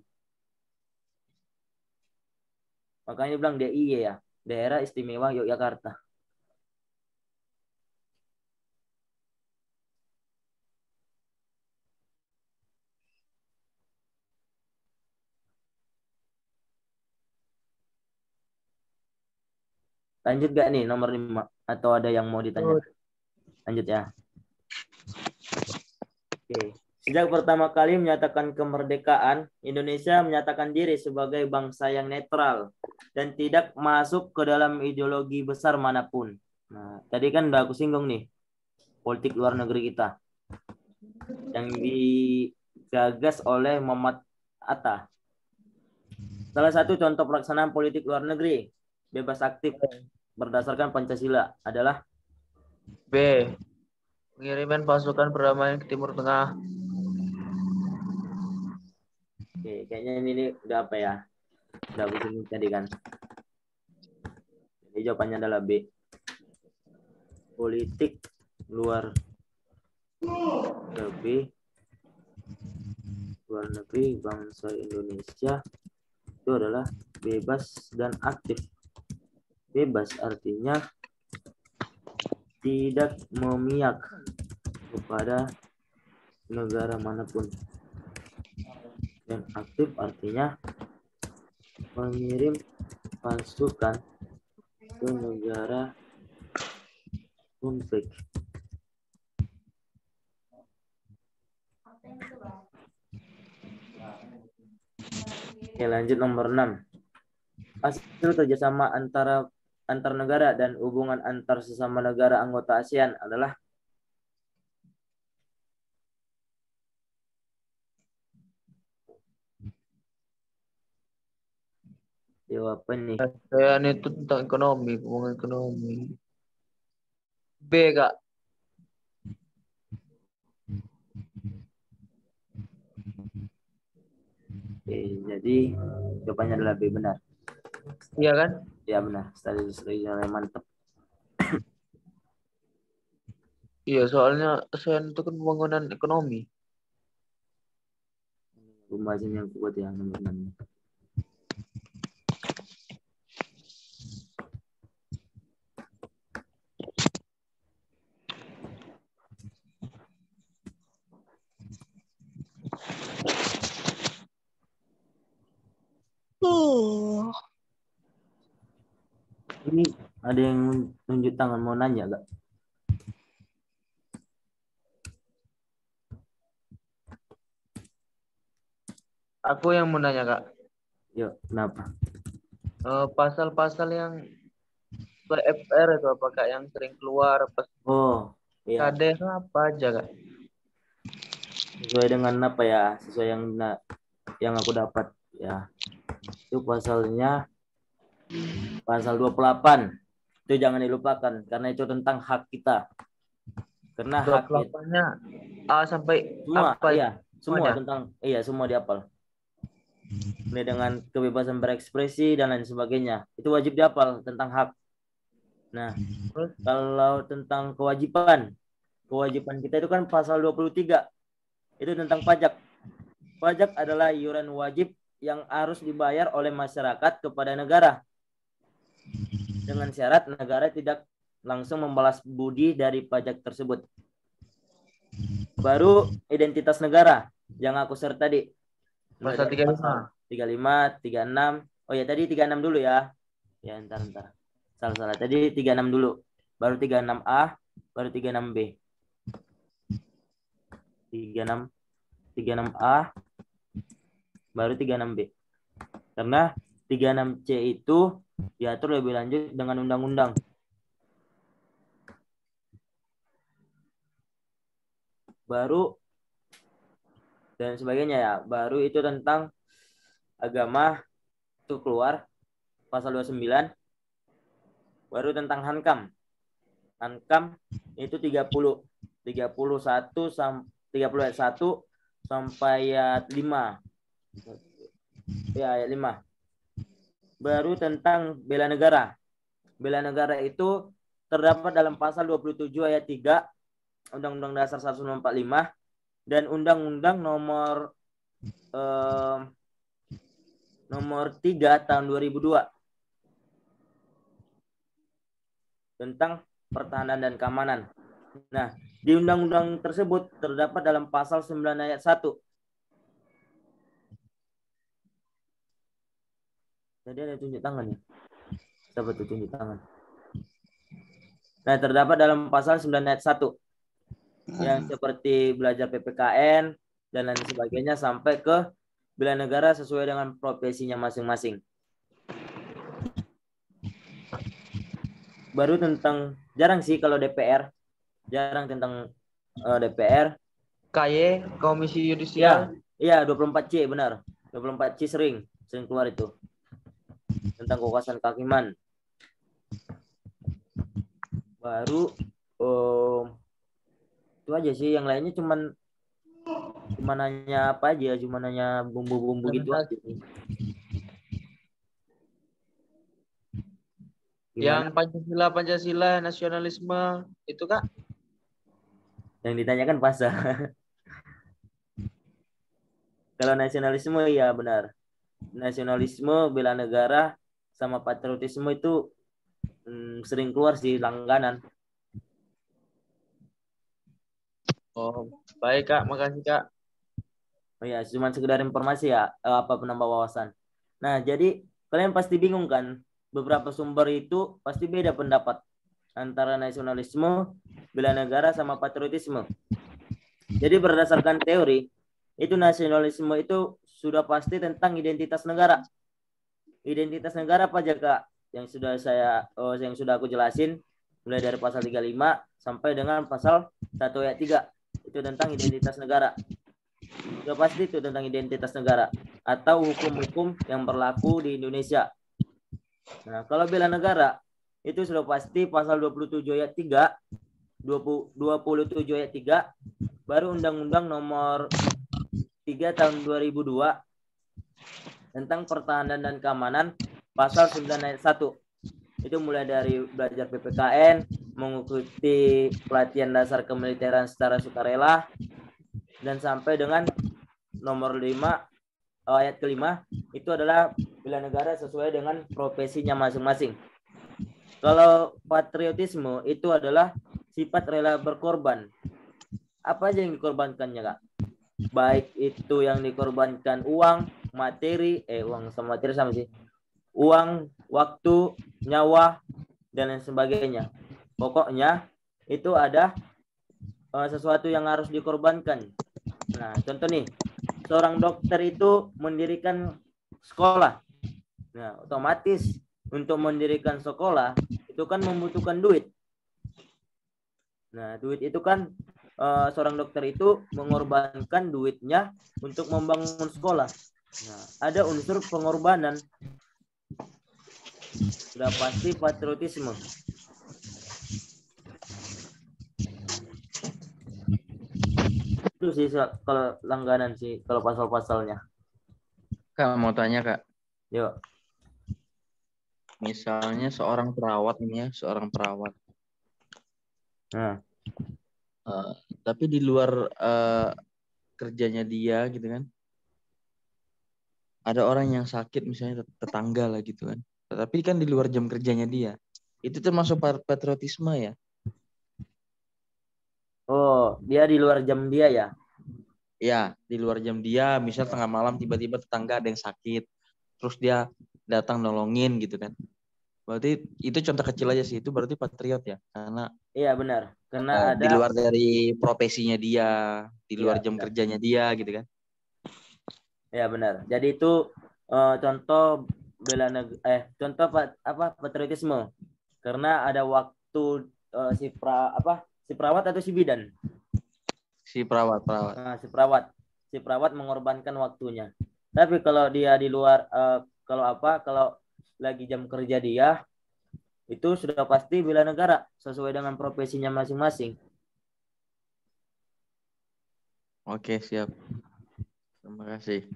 makanya bilang DIY ya, Daerah Istimewa Yogyakarta. Lanjut gak nih nomor 5? Atau ada yang mau ditanya? Lanjut ya. Oke. Sejak pertama kali menyatakan kemerdekaan, Indonesia menyatakan diri sebagai bangsa yang netral dan tidak masuk ke dalam ideologi besar manapun. Nah, tadi kan udah aku singgung nih, politik luar negeri kita yang digagas oleh Muhammad Atta. Salah satu contoh pelaksanaan politik luar negeri bebas aktif berdasarkan Pancasila adalah B. Pengiriman pasukan perdamaian ke Timur Tengah. Oke, kayaknya ini udah apa ya? Udah begini tadi kan. Jadi jawabannya adalah B. Politik luar negeri bangsa Indonesia itu adalah bebas dan aktif. Bebas artinya tidak memihak kepada negara manapun. Dan aktif artinya mengirim pasukan ke negara konflik. Oke, lanjut nomor 6. Hasil kerjasama antar negara dan hubungan antar sesama negara anggota ASEAN adalah jawaban nih. ASEAN itu tentang ekonomi, hubungan ekonomi. B, Kak. Oke, jadi jawabannya adalah B, benar. Iya kan? Ya benar, strategi mantap. Iya, soalnya ASEAN itu kan pembangunan ekonomi. Pembahasan yang kuat ya nomor 6. Ini ada yang nunjuk tangan mau nanya gak? Aku yang mau nanya, Kak. Yuk, kenapa? Pasal-pasal yang FR itu apa, Kak? Yang sering keluar pas Oh, iya. KD itu apa aja, Kak? Sesuai dengan apa ya? Sesuai yang aku dapat ya. Itu pasalnya pasal 28. Itu jangan dilupakan karena itu tentang hak kita. Karena hak kita 28-nya A sampai semua, apa? iya, semua semuanya? tentang iya semua dihafal. Kemudian dengan kebebasan berekspresi dan lain sebagainya. Itu wajib dihafal tentang hak. Nah, kalau tentang kewajiban kita itu kan pasal 23. Itu tentang pajak. Pajak adalah iuran wajib yang harus dibayar oleh masyarakat kepada negara. Dengan syarat negara tidak langsung membalas budi dari pajak tersebut. Baru identitas negara yang aku share tadi. Pasal 35. 35, 36. Oh ya, tadi 36 dulu ya. Ya, entar. Salah. Tadi 36 dulu. Baru 36A, baru 36B. 36A, baru 36B. Karena 36C itu diatur lebih lanjut dengan undang-undang. Baru dan sebagainya ya. Baru itu tentang agama itu keluar pasal 29. Baru tentang Hankam. Hankam itu 30 ayat 1 sampai ayat 5. Ya, ayat 5. Baru tentang bela negara. Bela negara itu terdapat dalam pasal 27 ayat 3 Undang-Undang Dasar 1945 dan Undang-Undang nomor 3 tahun 2002 tentang pertahanan dan keamanan. Nah, di undang-undang tersebut terdapat dalam pasal 9 ayat 1. Jadi ada tunjuk tangan ya? Siapa tuh tunjuk tangan? Nah, terdapat dalam pasal 9 ayat 1 yang seperti belajar PPKN dan lain sebagainya sampai ke bela negara sesuai dengan profesinya masing-masing. Baru tentang, jarang sih kalau DPR, jarang tentang DPR. KY, Komisi Yudisial. Iya, 24C benar. 24C sering keluar itu. Tentang kekuasaan kehakiman. Baru itu aja sih, yang lainnya cuman nanya apa aja, cuma nanya bumbu-bumbu gitu aja. Yang Pancasila, nasionalisme itu Kak? Yang ditanyakan pasal. Kalau nasionalisme ya benar. Nasionalisme, bela negara, sama patriotisme itu sering keluar sih, langganan. Oh, baik Kak, makasih Kak. Oh ya, cuma sekedar informasi ya, apa penambah wawasan. Nah, jadi kalian pasti bingung kan? Beberapa sumber itu pasti beda pendapat antara nasionalisme, bela negara, sama patriotisme. Jadi berdasarkan teori, itu nasionalisme itu sudah pasti tentang identitas negara. Identitas negara apa aja Kak? Yang sudah aku jelasin, mulai dari pasal 35 sampai dengan pasal 1 ayat 3. Itu tentang identitas negara. Sudah pasti itu tentang identitas negara atau hukum-hukum yang berlaku di Indonesia. Nah, kalau bela negara itu sudah pasti pasal 27 ayat 3, 27 ayat 3, baru Undang-Undang nomor 3 tahun 2002 tentang pertahanan dan keamanan pasal 9 ayat 1. Itu mulai dari belajar PPKN, mengikuti pelatihan dasar kemiliteran secara sukarela, dan sampai dengan nomor 5 ayat kelima itu adalah bela negara sesuai dengan profesinya masing-masing. Kalau patriotisme itu adalah sifat rela berkorban. Apa aja yang dikorbankannya Kak? Baik itu yang dikorbankan uang, materi, uang sama materi sama sih. Uang, waktu, nyawa, dan lain sebagainya. Pokoknya itu ada sesuatu yang harus dikorbankan. Nah, contoh nih, seorang dokter itu mendirikan sekolah. Nah, otomatis untuk mendirikan sekolah itu kan membutuhkan duit. Nah, duit itu kan seorang dokter itu mengorbankan duitnya untuk membangun sekolah. Nah, ada unsur pengorbanan. Sudah pasti patriotisme. Itu sih kalau langganan sih, kalau pasal-pasalnya. Kak, mau tanya, Kak. Yuk. Misalnya seorang perawat ini ya, seorang perawat. Nah, Tapi di luar kerjanya dia gitu kan. Ada orang yang sakit misalnya tetangga lah gitu kan. Tapi kan di luar jam kerjanya dia. Itu termasuk patriotisme ya? oh, dia di luar jam dia ya? Ya, di luar jam dia, misal tengah malam tiba-tiba tetangga ada yang sakit. Terus dia datang nolongin gitu kan. Berarti itu contoh kecil aja sih. Itu berarti patriot ya. Karena Iya benar. Karena di ada luar dari profesinya dia, di luar Iya, jam benar. kerjanya dia gitu kan. Ya benar. Jadi itu contoh contoh patriotisme. Karena ada waktu si perawat atau si bidan. Si perawat. Nah, si perawat mengorbankan waktunya. Tapi kalau dia di luar kalau lagi jam kerja dia itu sudah pasti bela negara sesuai dengan profesinya masing-masing. Oke, siap. Terima kasih.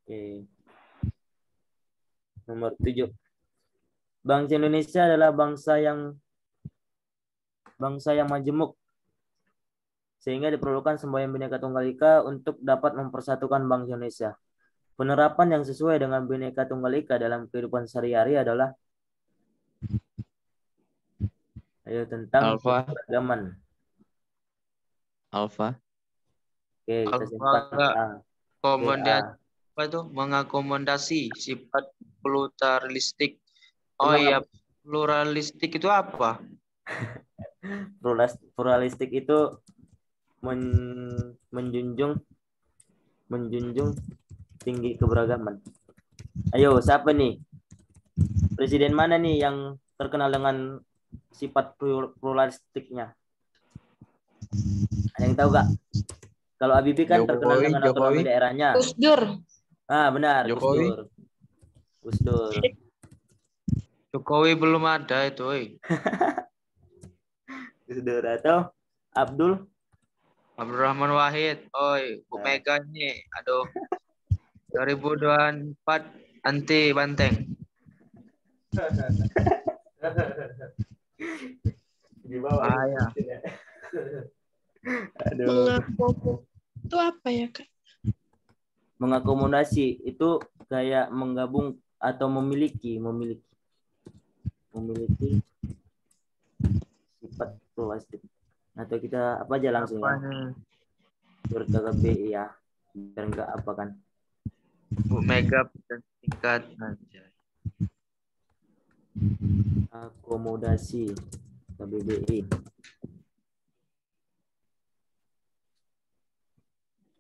Oke. Nomor 7. Bangsa Indonesia adalah bangsa yang majemuk, sehingga diperlukan semboyan Bhinneka Tunggal Ika untuk dapat mempersatukan bangsa Indonesia. Penerapan yang sesuai dengan Bhinneka Tunggal Ika dalam kehidupan sehari-hari adalah tentang Alfa. keberagaman. Alfa. Oke, kita Alfa simpan. enggak A. apa itu mengakomodasi sifat pluralistik. Oh Emang iya, pluralistik itu apa? pluralistik itu menjunjung tinggi keberagaman. Ayo, siapa nih? Presiden mana nih yang terkenal dengan sifat pluralistiknya? Ada yang tahu gak? Kalau Habibie kan terkenal dengan otonomi daerahnya. Gus Dur. Ah, benar, Jokowi. Gus Dur. Jokowi belum ada itu, Gus Dur atau Abdul Abdurrahman Wahid. Oi, Bu Mega ini. Aduh. 2024 anti banteng. di bawah. Bahaya. Aduh. Itu apa ya, Kak? Mengakomodasi itu kayak menggabung atau memiliki sifat pluralistik. Atau kita apa aja langsung Apa ya? nih? BI ya. Biar enggak apa kan. Bu Mega dan tingkat aja. Akomodasi KBBI.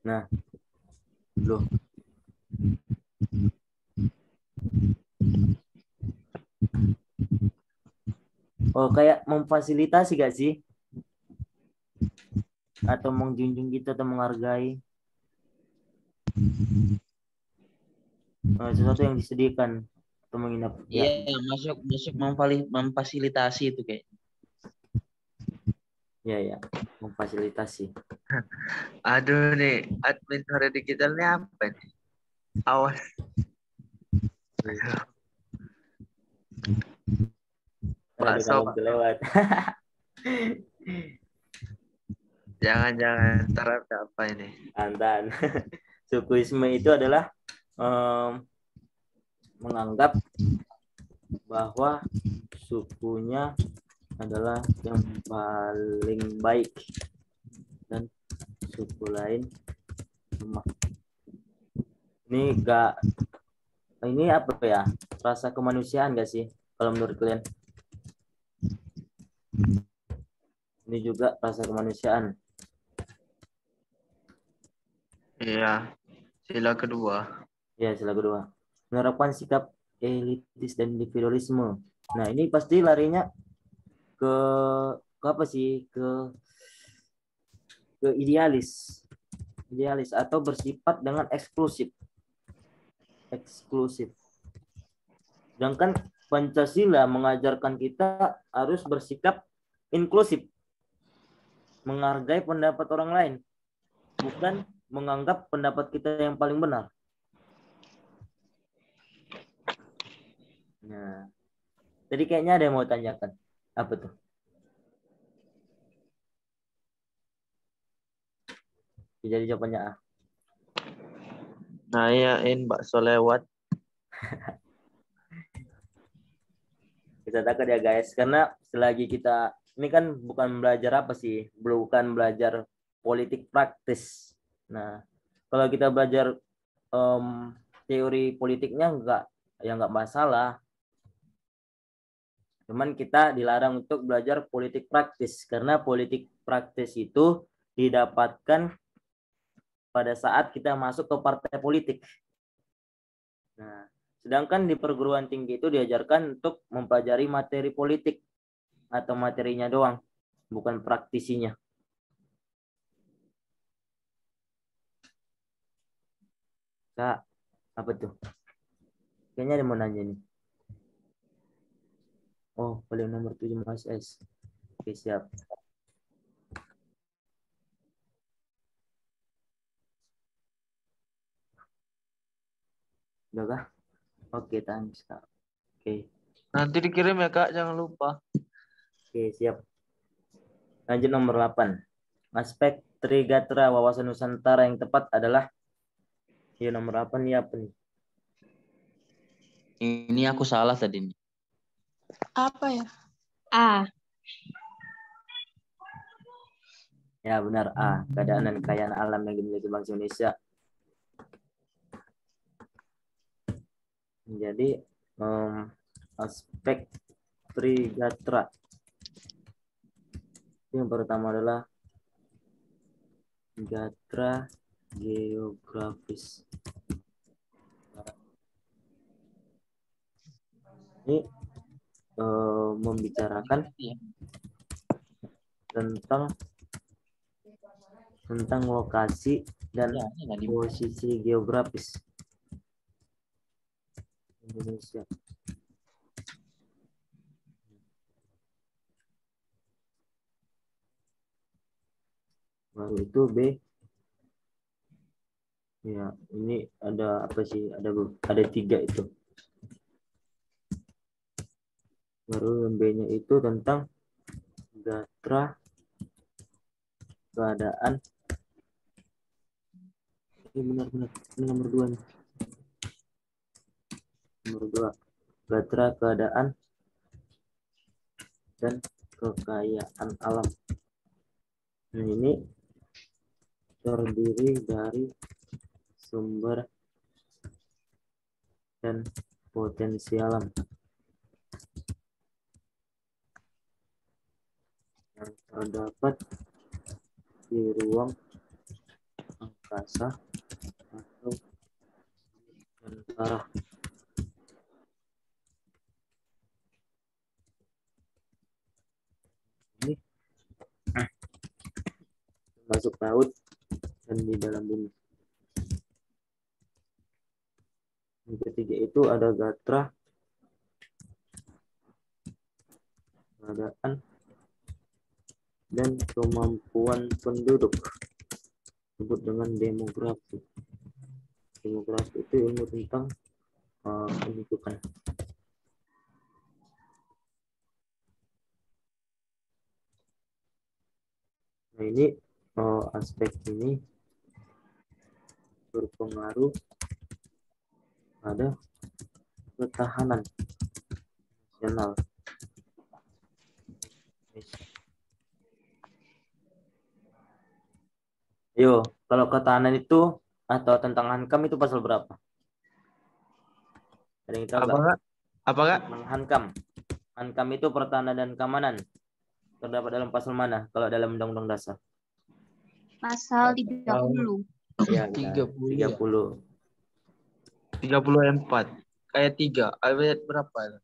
Nah, loh. Oh, kayak memfasilitasi gak sih? Atau menjunjung gitu atau menghargai sesuatu yang disediakan atau menginap. Iya, masuk memfasilitasi itu kayak. Ya, memfasilitasi. Aduh nih, admin sore digitalnya apa nih? Awas. Pak Sob. Lewat. Jangan ntar apa ini? Antan. Sukuisme itu adalah menganggap bahwa sukunya adalah yang paling baik dan suku lain lemah. Ini apa ya? Rasa kemanusiaan gak sih kalau menurut kalian? Ini juga rasa kemanusiaan. Iya, sila kedua. Ya, sila kedua. Menerapkan sikap elitis dan individualisme. Nah, ini pasti larinya ke apa sih? Ke idealis atau bersifat dengan eksklusif. Sedangkan Pancasila mengajarkan kita harus bersikap inklusif, menghargai pendapat orang lain, bukan menganggap pendapat kita yang paling benar. Nah, jadi kayaknya ada yang mau tanyakan. Apa tuh? Jadi jawabannya A. Nanyain bakso lewat. Kita takut ya guys, karena selagi kita ini kan bukan belajar apa sih, bukan belajar politik praktis. Nah, kalau kita belajar teori politiknya enggak masalah. Cuman kita dilarang untuk belajar politik praktis karena politik praktis itu didapatkan pada saat kita masuk ke partai politik. Nah, sedangkan di perguruan tinggi itu diajarkan untuk mempelajari materi politik atau materinya doang, bukan praktisinya. Kak, apa tuh? Kayaknya ada mau nanya nih. Oh, paling nomor 7 Mas S. Oke, siap. Udah kah? Oke, tahan. Oke. Nanti dikirim ya Kak, jangan lupa. Oke, siap. Lanjut nomor 8. Aspek Trigatra wawasan Nusantara yang tepat adalah ya nomor 8 nih apa nih? Ini aku salah tadi nih. Apa ya? A. Ya benar A. Keadaan dan kekayaan alam yang dimiliki bangsa Indonesia. Jadi aspek Trigatra. Yang pertama adalah Gatra geografis. Ini membicarakan tentang lokasi dan posisi geografis Indonesia. Baru itu B. Ya, ini ada apa sih? Ada 3 itu. Baru yang B-nya itu tentang Gatra keadaan. Ini benar-benar ini nomor 2 nih. Nomor 2. Gatra keadaan dan kekayaan alam. Nah, ini terdiri dari sumber dan potensi alam yang terdapat di ruang angkasa atau antara. Ini masuk laut dan di dalam bumi. Yang ketiga itu ada Gatra keadaan dan kemampuan penduduk, disebut dengan demografi. Demografi itu ilmu tentang pendudukan. Nah, ini aspek ini berpengaruh pada ketahanan nasional. Yo, kalau ketahanan itu atau tentang Hankam itu pasal berapa? Ada yang tahu nggak? Apa Kak? Tentang Hankam. Hankam itu pertahanan dan keamanan. Terdapat dalam pasal mana kalau dalam Undang-Undang Dasar? Pasal 30. Ya, 30. 34. Kayak 3. Ayat berapa?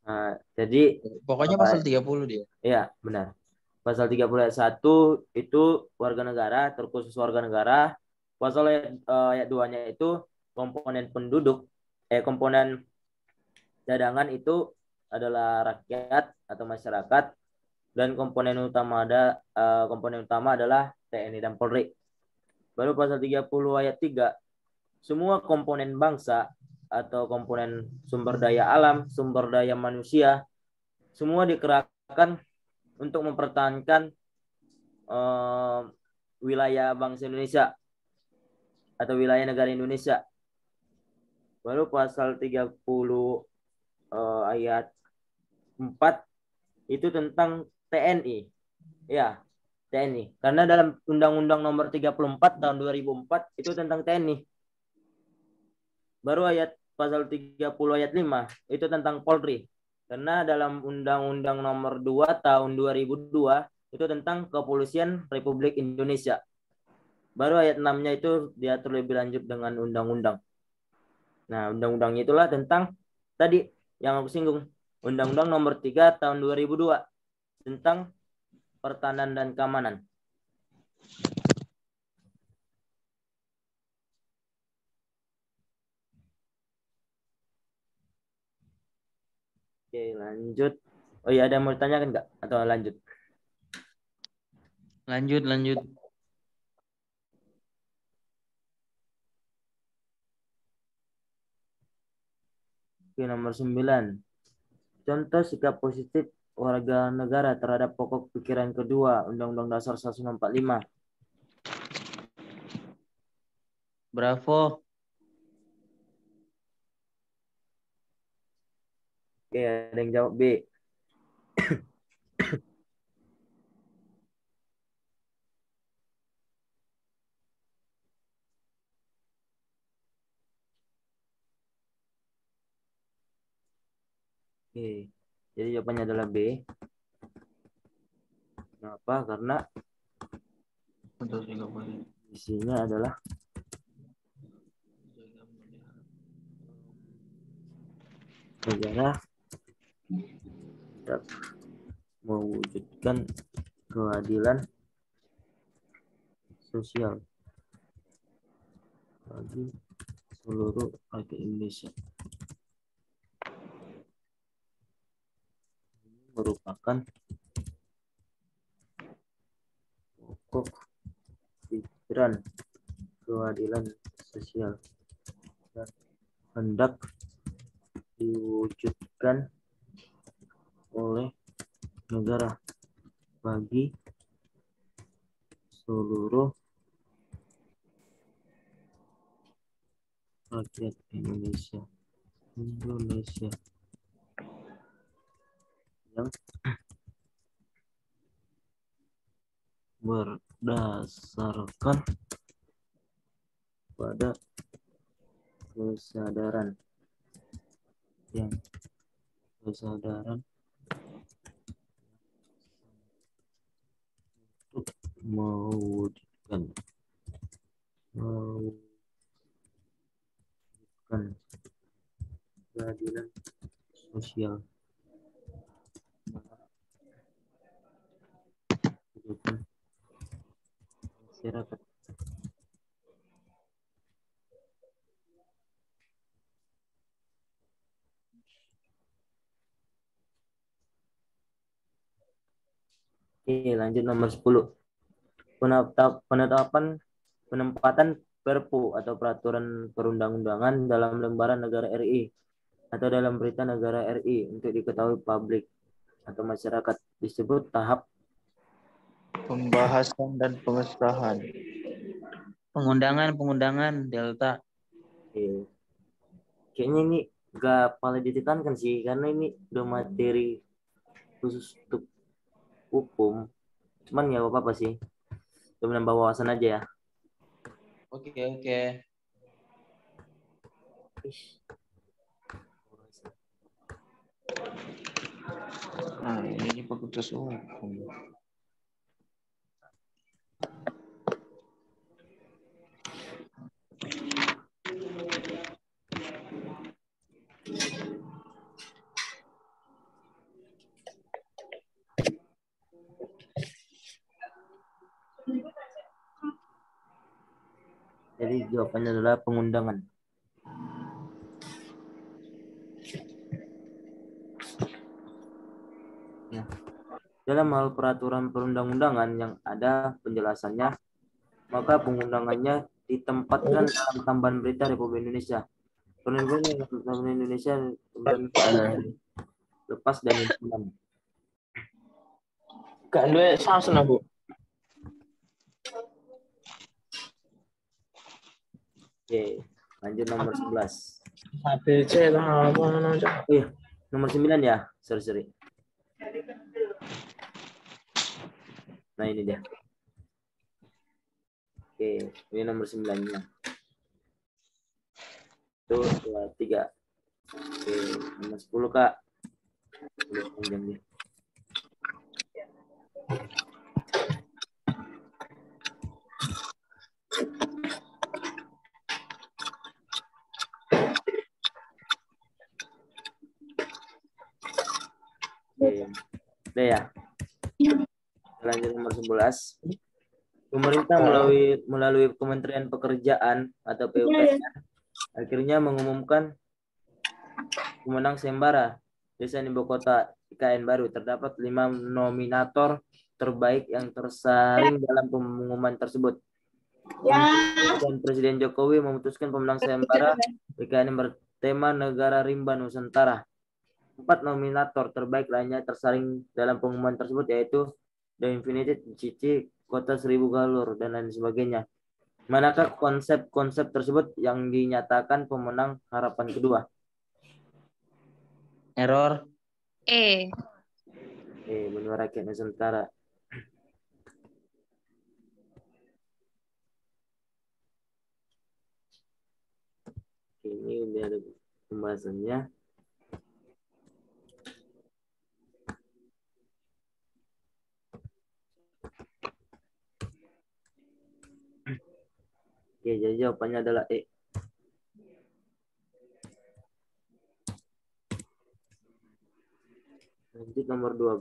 Nah, jadi Pokoknya pasal 30 dia. ya, benar. Pasal 30 ayat 1 itu warga negara, terkhusus warga negara. Pasal ayat 2-nya itu komponen penduduk, komponen cadangan itu adalah rakyat atau masyarakat, dan komponen utama adalah TNI dan Polri. Baru pasal 30 ayat 3, semua komponen bangsa atau komponen sumber daya alam, sumber daya manusia, semua dikerahkan untuk mempertahankan wilayah bangsa Indonesia atau wilayah negara Indonesia. Baru pasal 30 ayat 4 itu tentang TNI. Ya, TNI. Karena dalam Undang-Undang Nomor 34 tahun 2004 itu tentang TNI. Baru pasal 30 ayat 5 itu tentang Polri. Karena dalam Undang-Undang Nomor 2 tahun 2002 itu tentang Kepolisian Republik Indonesia. Baru ayat 6-nya itu diatur lebih lanjut dengan undang-undang. Nah, undang-undang itulah tentang tadi yang aku singgung. Undang-Undang Nomor 3 tahun 2002 tentang pertahanan dan keamanan. Oke, lanjut. Oh iya, ada yang mau ditanyakan nggak? Atau lanjut? Lanjut. Oke, nomor 9. Contoh sikap positif warga negara terhadap pokok pikiran kedua Undang-Undang Dasar 1945. Bravo. Oke, ada yang jawab B. Oke, jadi jawabannya adalah B. Kenapa? Karena isinya adalah negara dapat mewujudkan keadilan sosial bagi seluruh rakyat Indonesia. Ini merupakan pokok pikiran keadilan sosial dan hendak diwujudkan oleh negara bagi seluruh rakyat Indonesia yang berdasarkan pada kesadaran untuk mewujudkan keadilan sosial kehidupan masyarakat. Oke, lanjut nomor 10. Penempatan Perpu atau peraturan perundang-undangan dalam lembaran negara RI atau dalam berita negara RI untuk diketahui publik atau masyarakat disebut tahap Pembahasan dan pengesahan. Pengundangan Delta. Oke. Kayaknya ini gak paling ditekankan sih karena ini udah materi khusus untuk hukum. Cuman ya apa-apa sih. Untuk menambah wawasan aja ya. Oke. Nah, ini fakultas hukum. Jadi jawabannya adalah pengundangan. Ya. Dalam hal peraturan perundang-undangan yang ada penjelasannya, maka pengundangannya ditempatkan dalam tambahan berita Republik Indonesia. Penerbangan Indonesia lepas dan impunan. Gak duwe saus nah, Bu. Oke, lanjut nomor 11. ABC lah apa namanya? Oh iya, nomor 9 ya. Sorry. Nah, ini dia. Oke, ini nomor 9-nya. 1, 2, 3. Oke, nomor 10, Kak. Udah panjang dia. Oke. Udah ya. Lanjut nomor 11. Pemerintah melalui Kementerian Pekerjaan atau PUPR akhirnya mengumumkan pemenang Sayembara Desa Ibu Kota IKN baru. Terdapat 5 nominator terbaik yang tersaring dalam pengumuman tersebut. Dan Presiden Jokowi memutuskan pemenang Sayembara IKN bertema Negara Rimba Nusantara. 4 nominator terbaik lainnya tersaring dalam pengumuman tersebut yaitu The Infinity, Cici, Kota Seribu Galur, dan lain sebagainya. Manakah konsep-konsep tersebut yang dinyatakan pemenang harapan kedua? Error. Benua Rakyat Nusantara. Ini udah ada pembahasannya. Oke, jadi jawabannya adalah E. Lanjut nomor 12.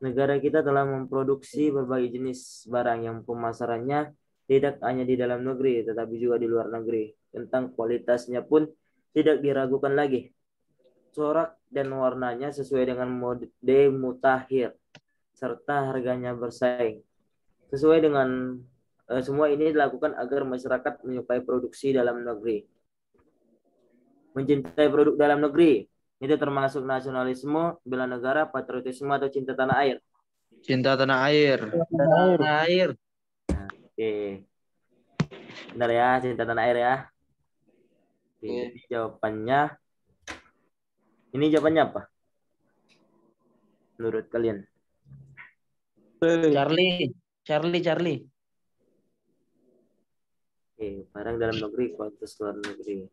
Negara kita telah memproduksi berbagai jenis barang yang pemasarannya tidak hanya di dalam negeri, tetapi juga di luar negeri. Tentang kualitasnya pun tidak diragukan lagi. Corak dan warnanya sesuai dengan mode mutakhir, serta harganya bersaing. Sesuai dengan semua ini dilakukan agar masyarakat menyukai produksi dalam negeri. Mencintai produk dalam negeri, itu termasuk nasionalisme, bela negara, patriotisme, atau cinta tanah air. Cinta tanah air. Tanah air. Oke. Benar ya, cinta tanah air ya. Oke, jadi jawabannya. Ini jawabannya apa? Menurut kalian? Charlie. Oke, barang dalam negeri, kualitas luar negeri.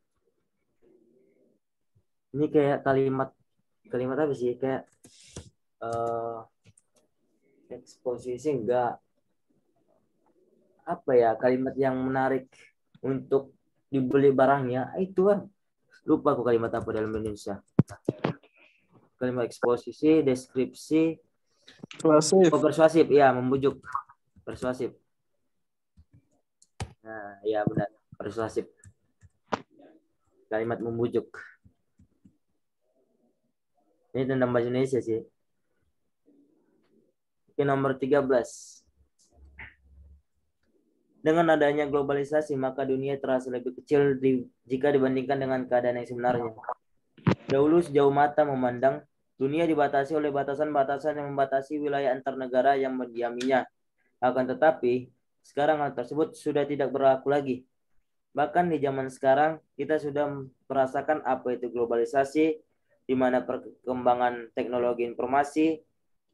Ini kayak kalimat apa sih? Kayak eksposisi enggak, apa ya, kalimat yang menarik untuk dibeli barangnya. Itu kan lupa aku kalimat apa dalam Indonesia. Kalimat eksposisi, deskripsi, persuasif, ya, membujuk, persuasif. Nah, ya benar, persuasif. Kalimat membujuk. Ini tentang bahasa Indonesia sih. Oke, nomor 13. Dengan adanya globalisasi, maka dunia terasa lebih kecil jika dibandingkan dengan keadaan yang sebenarnya. Dahulu sejauh mata memandang, dunia dibatasi oleh batasan-batasan yang membatasi wilayah antar negara yang mendiaminya. Akan tetapi, sekarang hal tersebut sudah tidak berlaku lagi. Bahkan di zaman sekarang, kita sudah merasakan apa itu globalisasi, di mana perkembangan teknologi informasi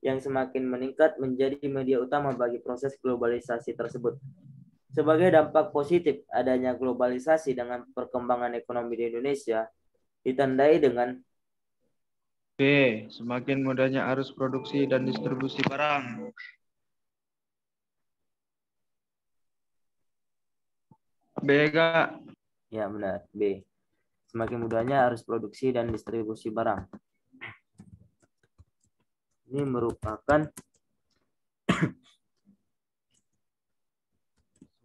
yang semakin meningkat menjadi media utama bagi proses globalisasi tersebut. Sebagai dampak positif adanya globalisasi dengan perkembangan ekonomi di Indonesia, ditandai dengan B. Semakin mudahnya arus produksi dan distribusi barang. B, Kak. Ya benar, B. Semakin mudahnya arus produksi dan distribusi barang. Ini merupakan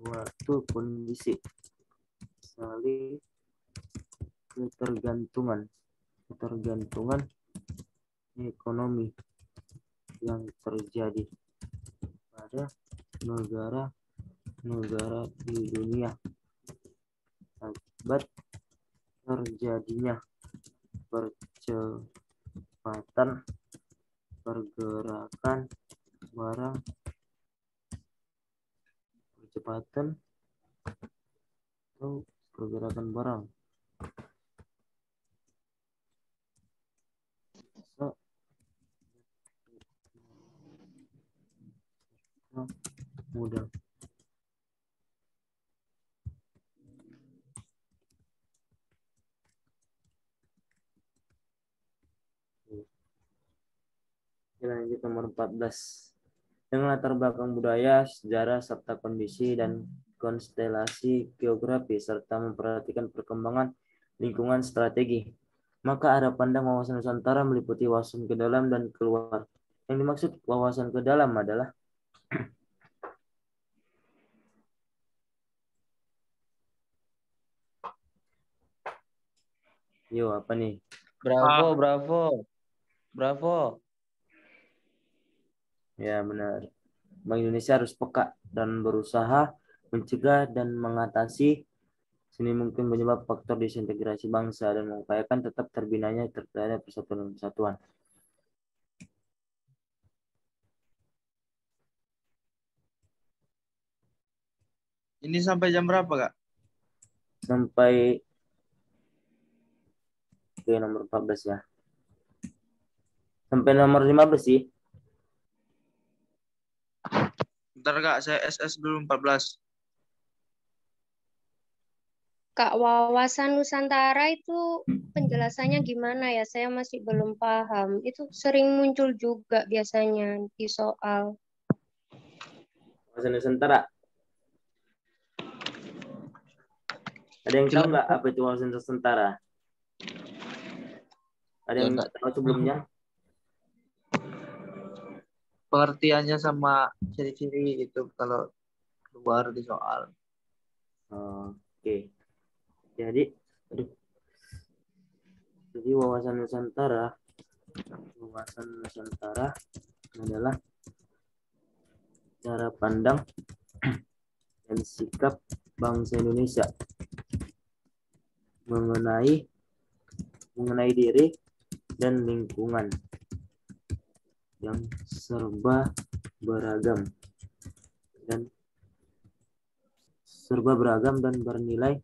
suatu kondisi saling ketergantungan ekonomi yang terjadi pada negara-negara di dunia akibat terjadinya percepatan pergerakan barang, percepatan atau pergerakan barang. Mudah. Lanjut nomor 14. Dengan latar belakang budaya, sejarah, serta kondisi dan konstelasi geografis, serta memperhatikan perkembangan lingkungan strategi, maka arah pandang wawasan Nusantara meliputi wawasan ke dalam dan keluar. Yang dimaksud wawasan ke dalam adalah apa nih? Bravo. Ya, benar. Bank Indonesia harus peka dan berusaha mencegah dan mengatasi sini mungkin penyebab faktor disintegrasi bangsa dan mengupayakan tetap terbinanya terhadap persatuan dan kesatuan. Ini sampai jam berapa, Kak? Sampai ke nomor 14 ya. Sampai nomor 15 sih. Bentar, Kak, saya SS dulu 14. Kak, wawasan Nusantara itu penjelasannya gimana ya? Saya masih belum paham. Itu sering muncul juga biasanya di soal. Wawasan Nusantara. Ada yang tahu nggak apa itu wawasan Nusantara? Ada yang tahu sebelumnya? Pengertiannya sama ciri-ciri itu kalau keluar di soal. Oke. Jadi wawasan Nusantara adalah cara pandang dan sikap bangsa Indonesia mengenai diri dan lingkungan yang serba beragam dan bernilai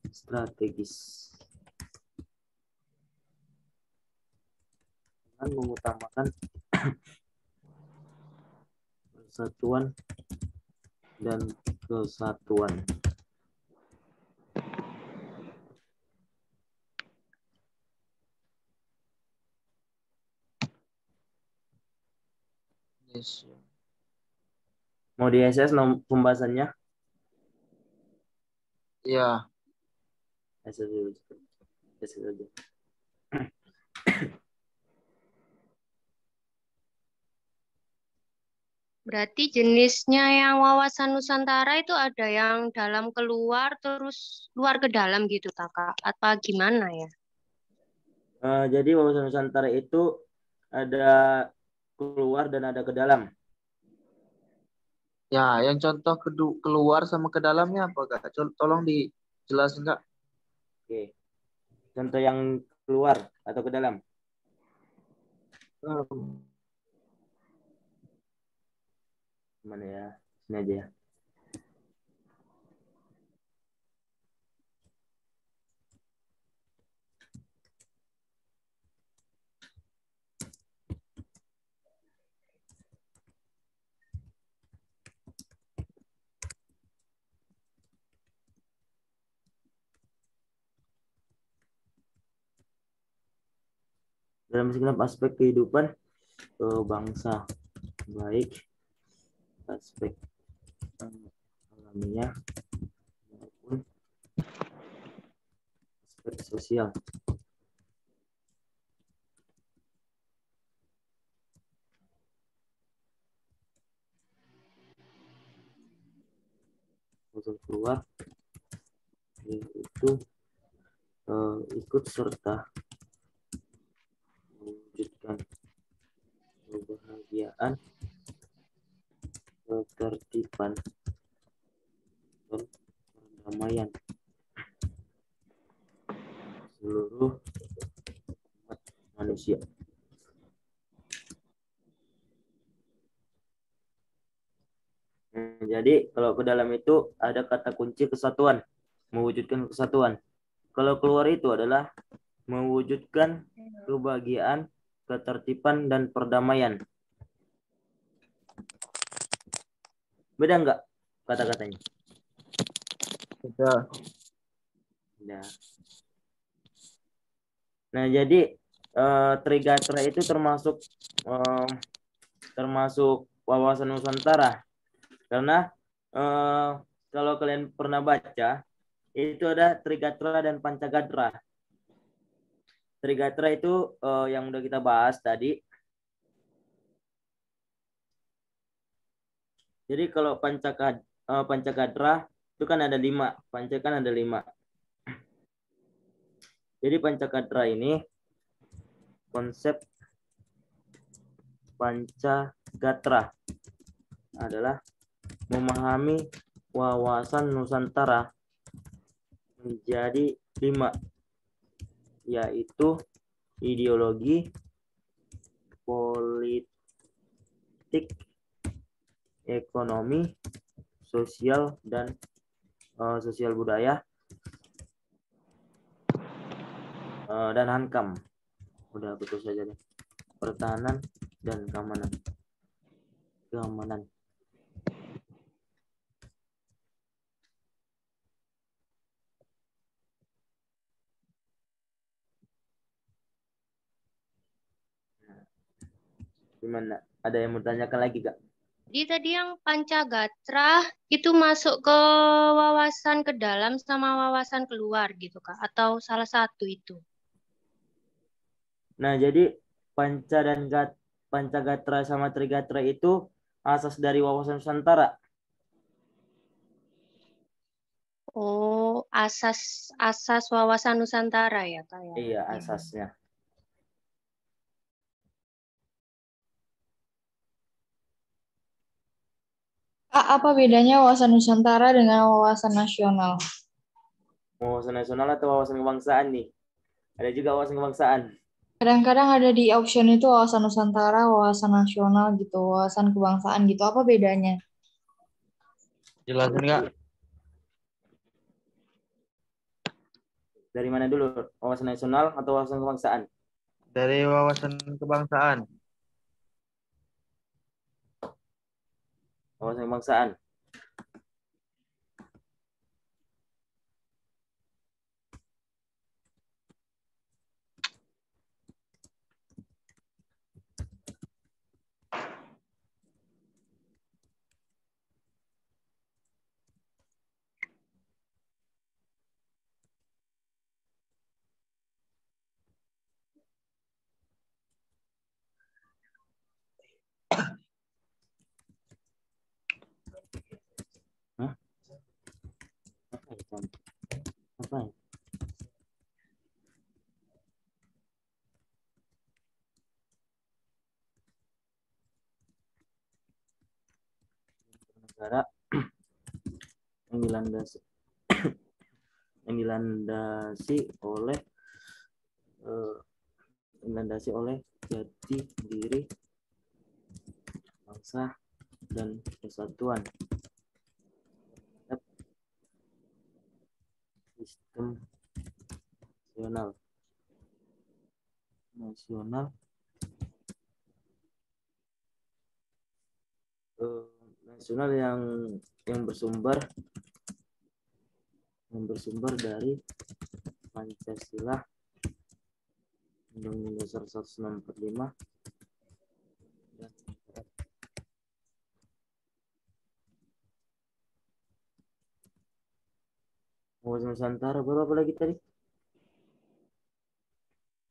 strategis, dengan mengutamakan persatuan dan kesatuan. Yes. Mau di SS pembahasannya? Iya. SS dulu. SS aja. Berarti jenisnya yang wawasan Nusantara itu ada yang dalam keluar terus luar ke dalam gitu, Kak? Apa gimana ya? Jadi wawasan Nusantara itu ada keluar dan ada ke dalam. Ya, yang contoh keluar sama ke dalamnya apa, Kak? Tolong dijelasin, Kak. Oke. Contoh yang keluar atau ke dalam? Mana ya? Sini aja ya. Dalam segenap aspek kehidupan bangsa, baik aspek alamiah maupun aspek sosial. Untuk keluar yaitu ikut serta mewujudkan kebahagiaan, ketertiban, dan perdamaian seluruh umat manusia. Jadi kalau ke dalam itu ada kata kunci kesatuan, mewujudkan kesatuan. Kalau keluar itu adalah mewujudkan kebahagiaan, ketertiban, dan perdamaian. Beda nggak kata-katanya? Beda. Nah, jadi Trigatra itu termasuk wawasan Nusantara. Karena kalau kalian pernah baca, itu ada Trigatra dan Pancagatra. Trigatra itu yang udah kita bahas tadi. Jadi kalau Pancagatra itu kan ada 5. Panca kan ada 5. Jadi Pancagatra ini, konsep Pancagatra adalah memahami wawasan Nusantara menjadi 5, yaitu ideologi, politik, ekonomi, sosial, dan sosial budaya, dan hankam. Udah betul saja nih. Pertahanan dan keamanan. Gimana? Ada yang mau tanyakan lagi, Kak? Jadi tadi yang Pancagatra itu masuk ke wawasan ke dalam sama wawasan keluar gitu Kak? Atau salah satu itu? Nah, jadi Pancagatra sama Trigatra itu asas dari wawasan Nusantara. Oh, asas wawasan Nusantara ya Kak ya? Iya, asasnya. Kak, apa bedanya wawasan Nusantara dengan wawasan nasional? Wawasan nasional atau wawasan kebangsaan nih? Ada juga wawasan kebangsaan. Kadang-kadang ada di option itu wawasan Nusantara, wawasan nasional gitu, wawasan kebangsaan gitu. Apa bedanya? Jelasin nggak? Dari mana dulu? Wawasan nasional atau wawasan kebangsaan? Dari wawasan kebangsaan. Wawasan kebangsaan. Hah? Apa ya? Negara yang dilandasi oleh jati diri bangsa dan persatuan terhadap sistem nasional yang bersumber dari Pancasila, Undang-Undang Dasar 1645, dan wawasan Nusantara. Berapa lagi tadi?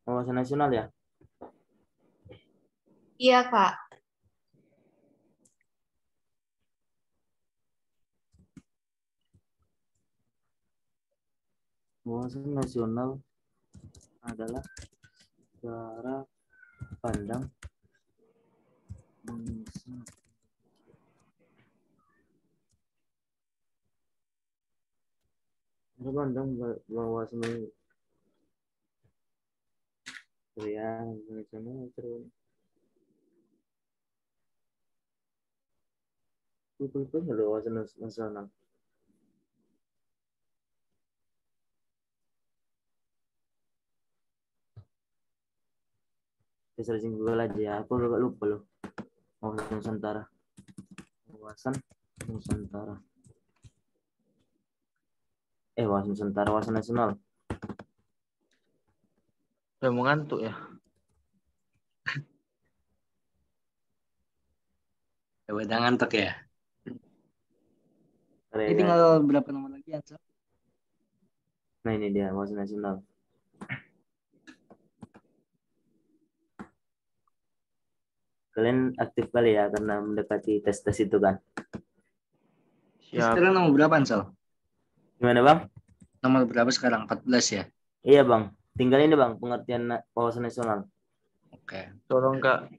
Wawasan nasional ya? Iya, Kak. Wawasan nasional adalah cara pandang wawasan Tuh ya, nasional terus. Lupa nggak wawasan nasional. Kita searching Google aja ya. Aku agak lupa loh. Wawasan Nusantara. Wawasan Nusantara. Wawasan Nusantara, wawasan nasional. Udah mau ngantuk ya. Udah ngantuk ya. Ini Ini tinggal berapa nomor lagi Ansel? Nah ini dia wawasan nasional. Kalian aktif kali ya karena mendekati tes-tes itu kan. Siap. Sekarang nomor berapa Ansel? Gimana bang? Nomor berapa sekarang? 14 ya? Iya bang. Tinggal ini bang pengertian wawasan nasional. Oke. Tolong Kak,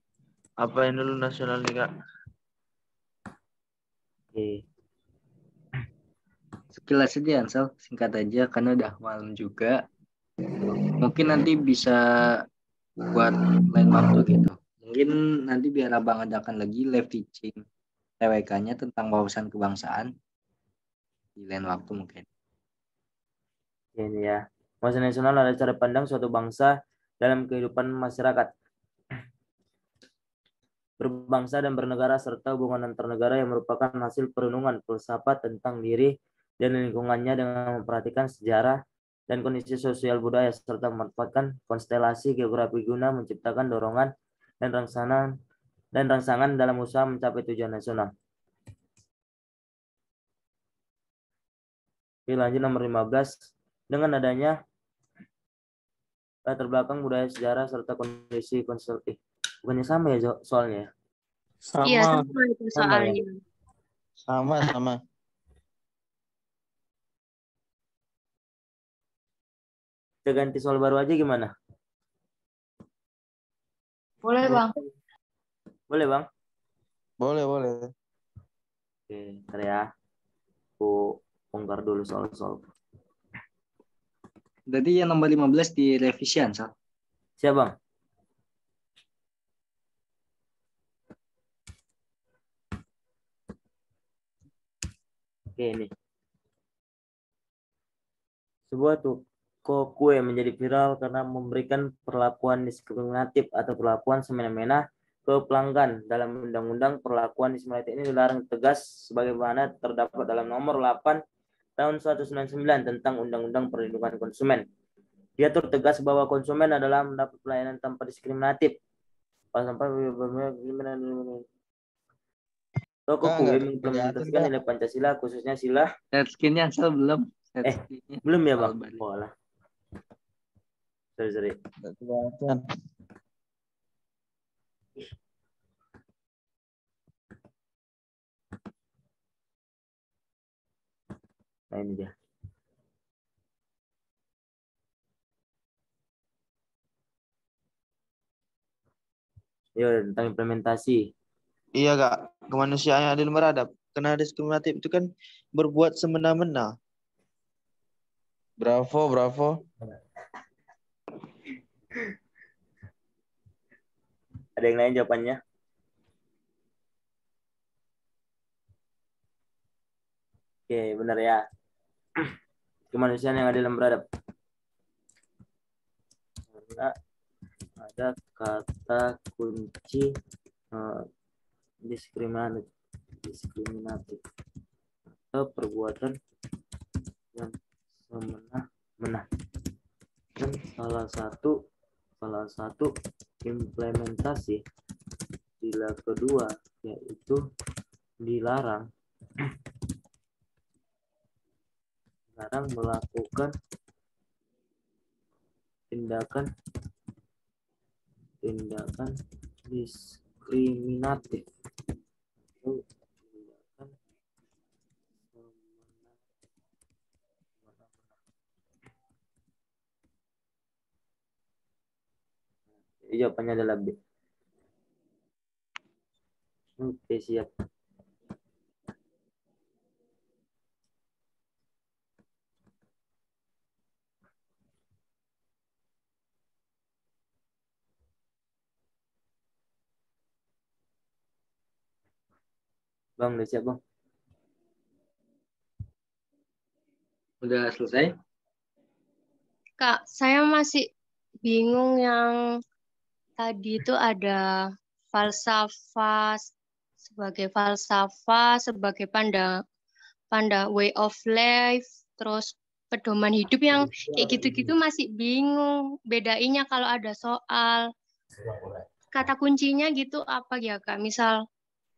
apain dulu nasional nih Kak. Oke. Sekilas aja Ansel, singkat aja karena udah malam juga. Mungkin nanti bisa buat lain waktu gitu. Mungkin nanti biar abang adakan lagi live teaching TWK-nya tentang wawasan kebangsaan di lain waktu mungkin. Ini ya. Wawasan nasional adalah cara pandang suatu bangsa dalam kehidupan masyarakat, berbangsa dan bernegara serta hubungan antar negara yang merupakan hasil perenungan filsafat tentang diri dan lingkungannya dengan memperhatikan sejarah dan kondisi sosial budaya serta memanfaatkan konstelasi geografi guna menciptakan dorongan dan rangsangan dalam usaha mencapai tujuan nasional. Oke, lanjut nomor 15. Dengan adanya latar belakang budaya sejarah serta kondisi bukannya sama ya soalnya. Iya, Sama. sama itu Sama ya. soalnya. Sama. Kita ganti soal baru aja gimana? Boleh Bang. Boleh bang? Boleh. Oke, ntar ya. Aku bongkar dulu soal-soal. Jadi yang nomor 15 direvisi Ansel. Siap bang? Oke ini. Sebuah toko kue menjadi viral karena memberikan perlakuan diskriminatif atau perlakuan semena-mena ke pelanggan. Dalam Undang-Undang Perlakuan Diskriminatif ini dilarang tegas sebagaimana terdapat dalam nomor 8 tahun 1999 tentang Undang-Undang Perlindungan Konsumen. Diatur tegas bahwa konsumen adalah mendapat pelayanan tanpa diskriminatif. Toko Kak, kue nggak kelihatan, mengimplementasikan Kak. nilai Pancasila khususnya sila. Set skin-nya Ansel belum. Set skin-nya. Belum ya Soal bang? balik. Oh lah. Sorry. Nggak kelihatan. Nah ini dia. Yo, tentang implementasi. Iya Kak, kemanusiaan yang adil beradab. Karena diskriminatif itu kan berbuat semena-mena. Bravo. Ada yang lain jawabannya? Oke, benar ya. Kemanusiaan yang adil dan beradab. Karena ada kata kunci diskriminatif atau perbuatan yang semena-mena. Dan salah satu implementasi sila kedua yaitu dilarang melakukan tindakan diskriminatif atau tindakan semena-mena. Jadi jawabannya adalah B. Oke, siap. Bang, udah siap, Bang? Udah selesai? Kak, saya masih bingung yang tadi itu ada falsafah sebagai pandang way of life, terus pedoman hidup yang kayak gitu-gitu masih bingung bedainnya kalau ada soal. Kata kuncinya gitu apa ya Kak? Misal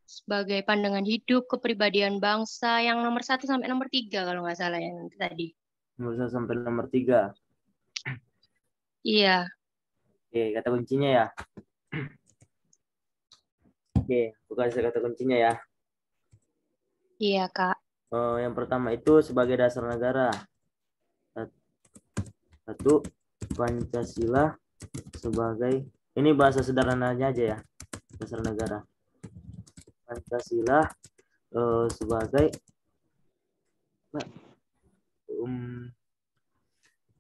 sebagai pandangan hidup, kepribadian bangsa yang nomor 1 sampai nomor 3 kalau nggak salah yang tadi. Nomor 1 sampai nomor 3. Iya, Oke, kata kuncinya ya. Oke, aku kasih kata kuncinya ya. iya Kak. Yang pertama itu sebagai dasar negara. 1, Pancasila sebagai, ini bahasa sederhananya aja ya, dasar negara. Pancasila sebagai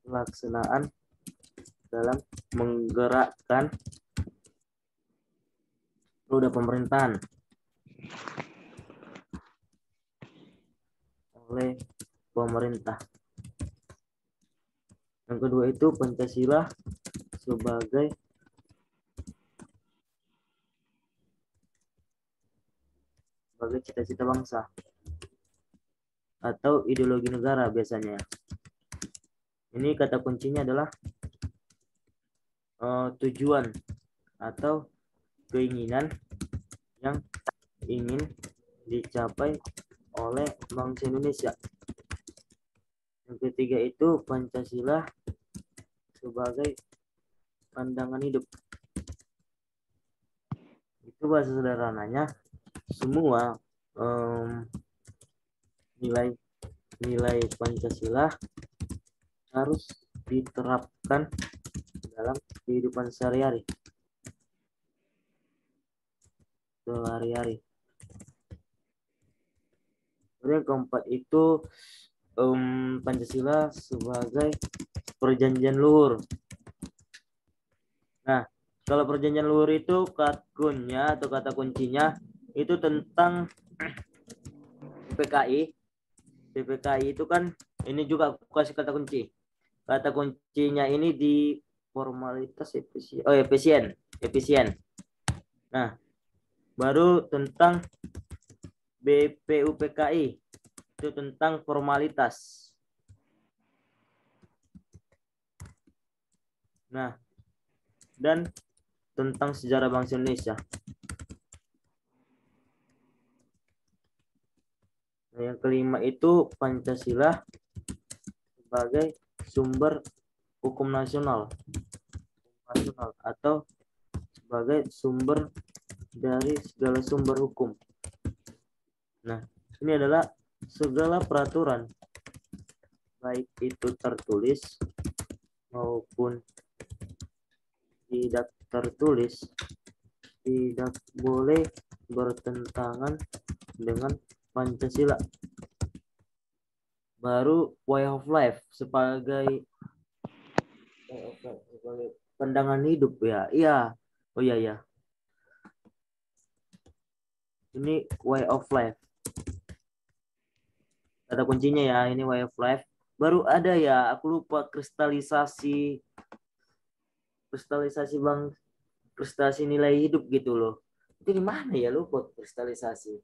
pelaksanaan dalam menggerakkan roda pemerintahan oleh pemerintah. Yang kedua itu Pancasila sebagai cita-cita bangsa atau ideologi negara biasanya. Ini kata kuncinya adalah tujuan atau keinginan yang ingin dicapai oleh bangsa Indonesia. Yang ketiga itu Pancasila sebagai pandangan hidup. Itu bahasa sederhananya semua nilai Pancasila harus diterapkan dalam kehidupan sehari-hari. Kemudian keempat itu Pancasila sebagai perjanjian luhur. Nah, kalau perjanjian luhur itu katkunnya atau kata kuncinya itu tentang PPKI. PPKI itu kan ini juga aku kasih kata kunci. Kata kuncinya ini di formalitas efisien. Nah, baru tentang BPUPKI itu tentang formalitas. Nah, dan tentang sejarah bangsa Indonesia. Nah, yang kelima itu Pancasila sebagai sumber hukum nasional atau sebagai sumber dari segala sumber hukum. Nah, ini adalah segala peraturan baik itu tertulis maupun tidak tertulis tidak boleh bertentangan dengan Pancasila. Baru way of life sebagai pandangan hidup ya. Iya. Oh iya ya. Ini way of life. Kata kuncinya ya, ini way of life. Baru ada ya, aku lupa kristalisasi nilai hidup gitu loh. Itu di mana ya, lupa kristalisasi.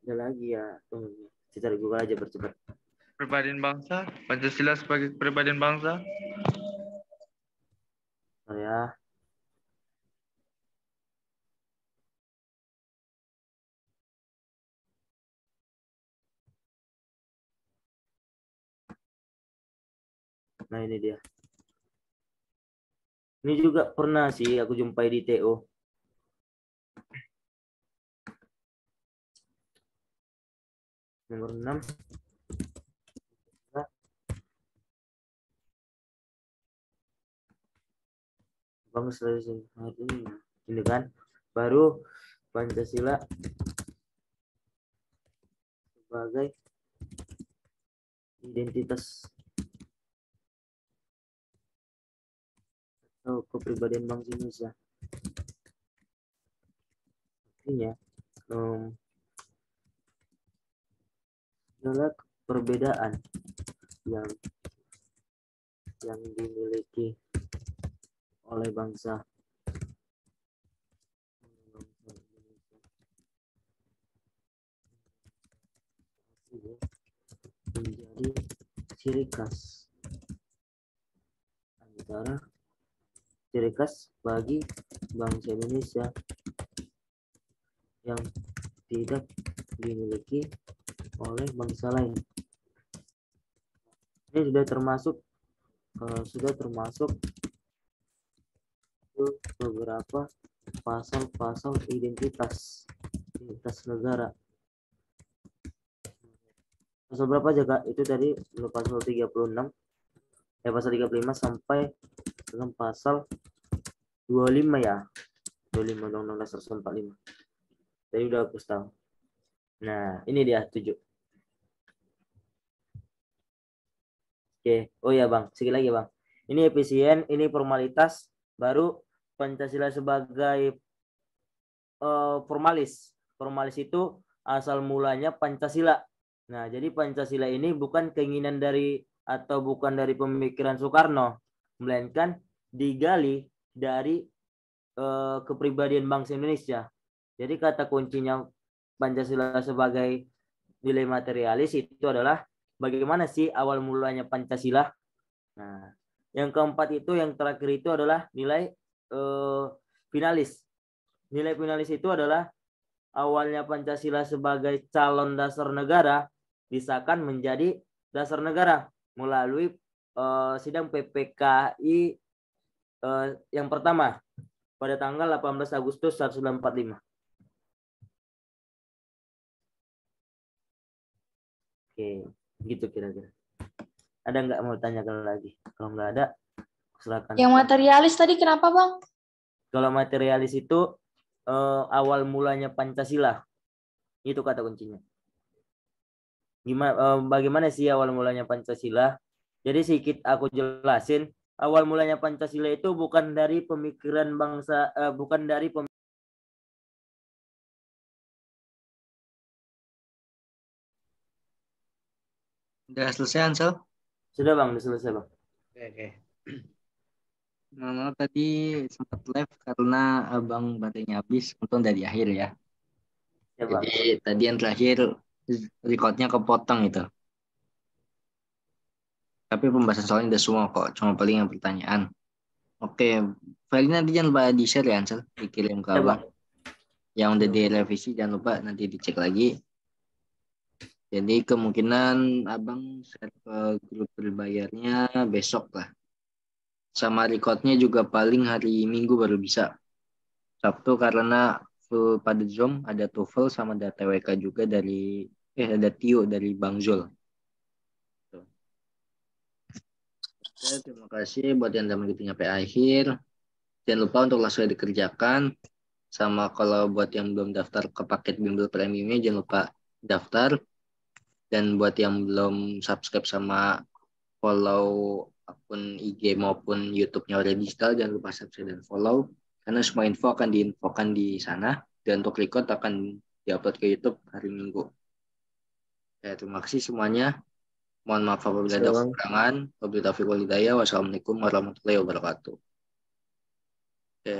Ada lagi ya, tunggu. Kita Google aja bercepat. Kepribadian bangsa, Pancasila sebagai kepribadian bangsa. Oh ya. Nah ini dia. Ini juga pernah sih aku jumpai di TO. Nomor 6. Bangsa ini kan baru Pancasila sebagai identitas atau kepribadian bangsa Indonesia. artinya adalah perbedaan yang dimiliki oleh bangsa menjadi ciri khas bagi bangsa Indonesia yang tidak dimiliki oleh bangsa lain. Ini sudah termasuk beberapa pasal-pasal identitas negara. Pasal berapa aja Kak? Itu tadi pasal 36, pasal 35 sampai dengan pasal 25 ya. 25 Undang-Undang Dasar 45. Tadi udah hapus tahu. Nah, ini dia 7. Oke. Oh ya Bang, sekali lagi Bang. Ini efisien, ini formalitas, baru Pancasila sebagai formalis. Formalis itu asal mulanya Pancasila. Nah, jadi Pancasila ini bukan keinginan dari atau bukan dari pemikiran Soekarno, melainkan digali dari kepribadian bangsa Indonesia. Jadi kata kuncinya Pancasila sebagai nilai materialis itu adalah bagaimana sih awal mulanya Pancasila. Nah, yang keempat itu, yang terakhir itu adalah nilai finalis. Nilai finalis itu adalah awalnya Pancasila sebagai calon dasar negara disahkan menjadi dasar negara melalui sidang PPKI yang pertama pada tanggal 18 Agustus 1945. Oke, gitu kira-kira. Ada nggak mau tanyakan lagi? Kalau nggak ada, silakan. Yang materialis tadi kenapa Bang? Kalau materialis itu awal mulanya Pancasila, itu kata kuncinya. Bagaimana sih awal mulanya Pancasila? Jadi sedikit aku jelasin. Awal mulanya Pancasila itu bukan dari pemikiran bangsa, bukan dari Udah selesai Ansel? Sudah Bang, sudah selesai Bang. Oke. Nah, tadi sempat live karena Abang baterainya habis, untung dari akhir ya. Ya Bang. Jadi tadi yang terakhir recordnya kepotong itu. Tapi pembahasan soalnya udah semua kok, cuma paling yang pertanyaan. Oke, file nanti jangan lupa di-share ya Ansel, dikirim ke Abang. Yang udah direvisi jangan lupa nanti dicek lagi. Jadi kemungkinan Abang share ke grup berbayarnya besok lah. Sama recordnya juga paling hari Minggu baru bisa. Sabtu karena full pada Zoom, ada TOEFL sama ada TWK juga dari, ada Tio dari Bang Zul. Oke, terima kasih buat yang udah mengikuti sampai akhir. Jangan lupa untuk langsung dikerjakan. Sama kalau buat yang belum daftar ke paket bimbel premiumnya, jangan lupa daftar. Dan buat yang belum subscribe sama follow akun IG maupun YouTube-nya Aurea Digital, jangan lupa subscribe dan follow. Karena semua info akan diinfokan di sana. Dan untuk record akan diupload ke YouTube hari Minggu. Ya, terima kasih semuanya. Mohon maaf apabila ada kekurangan. Wabillahi taufiq wal hidayah. Wassalamualaikum warahmatullahi wabarakatuh. Oke.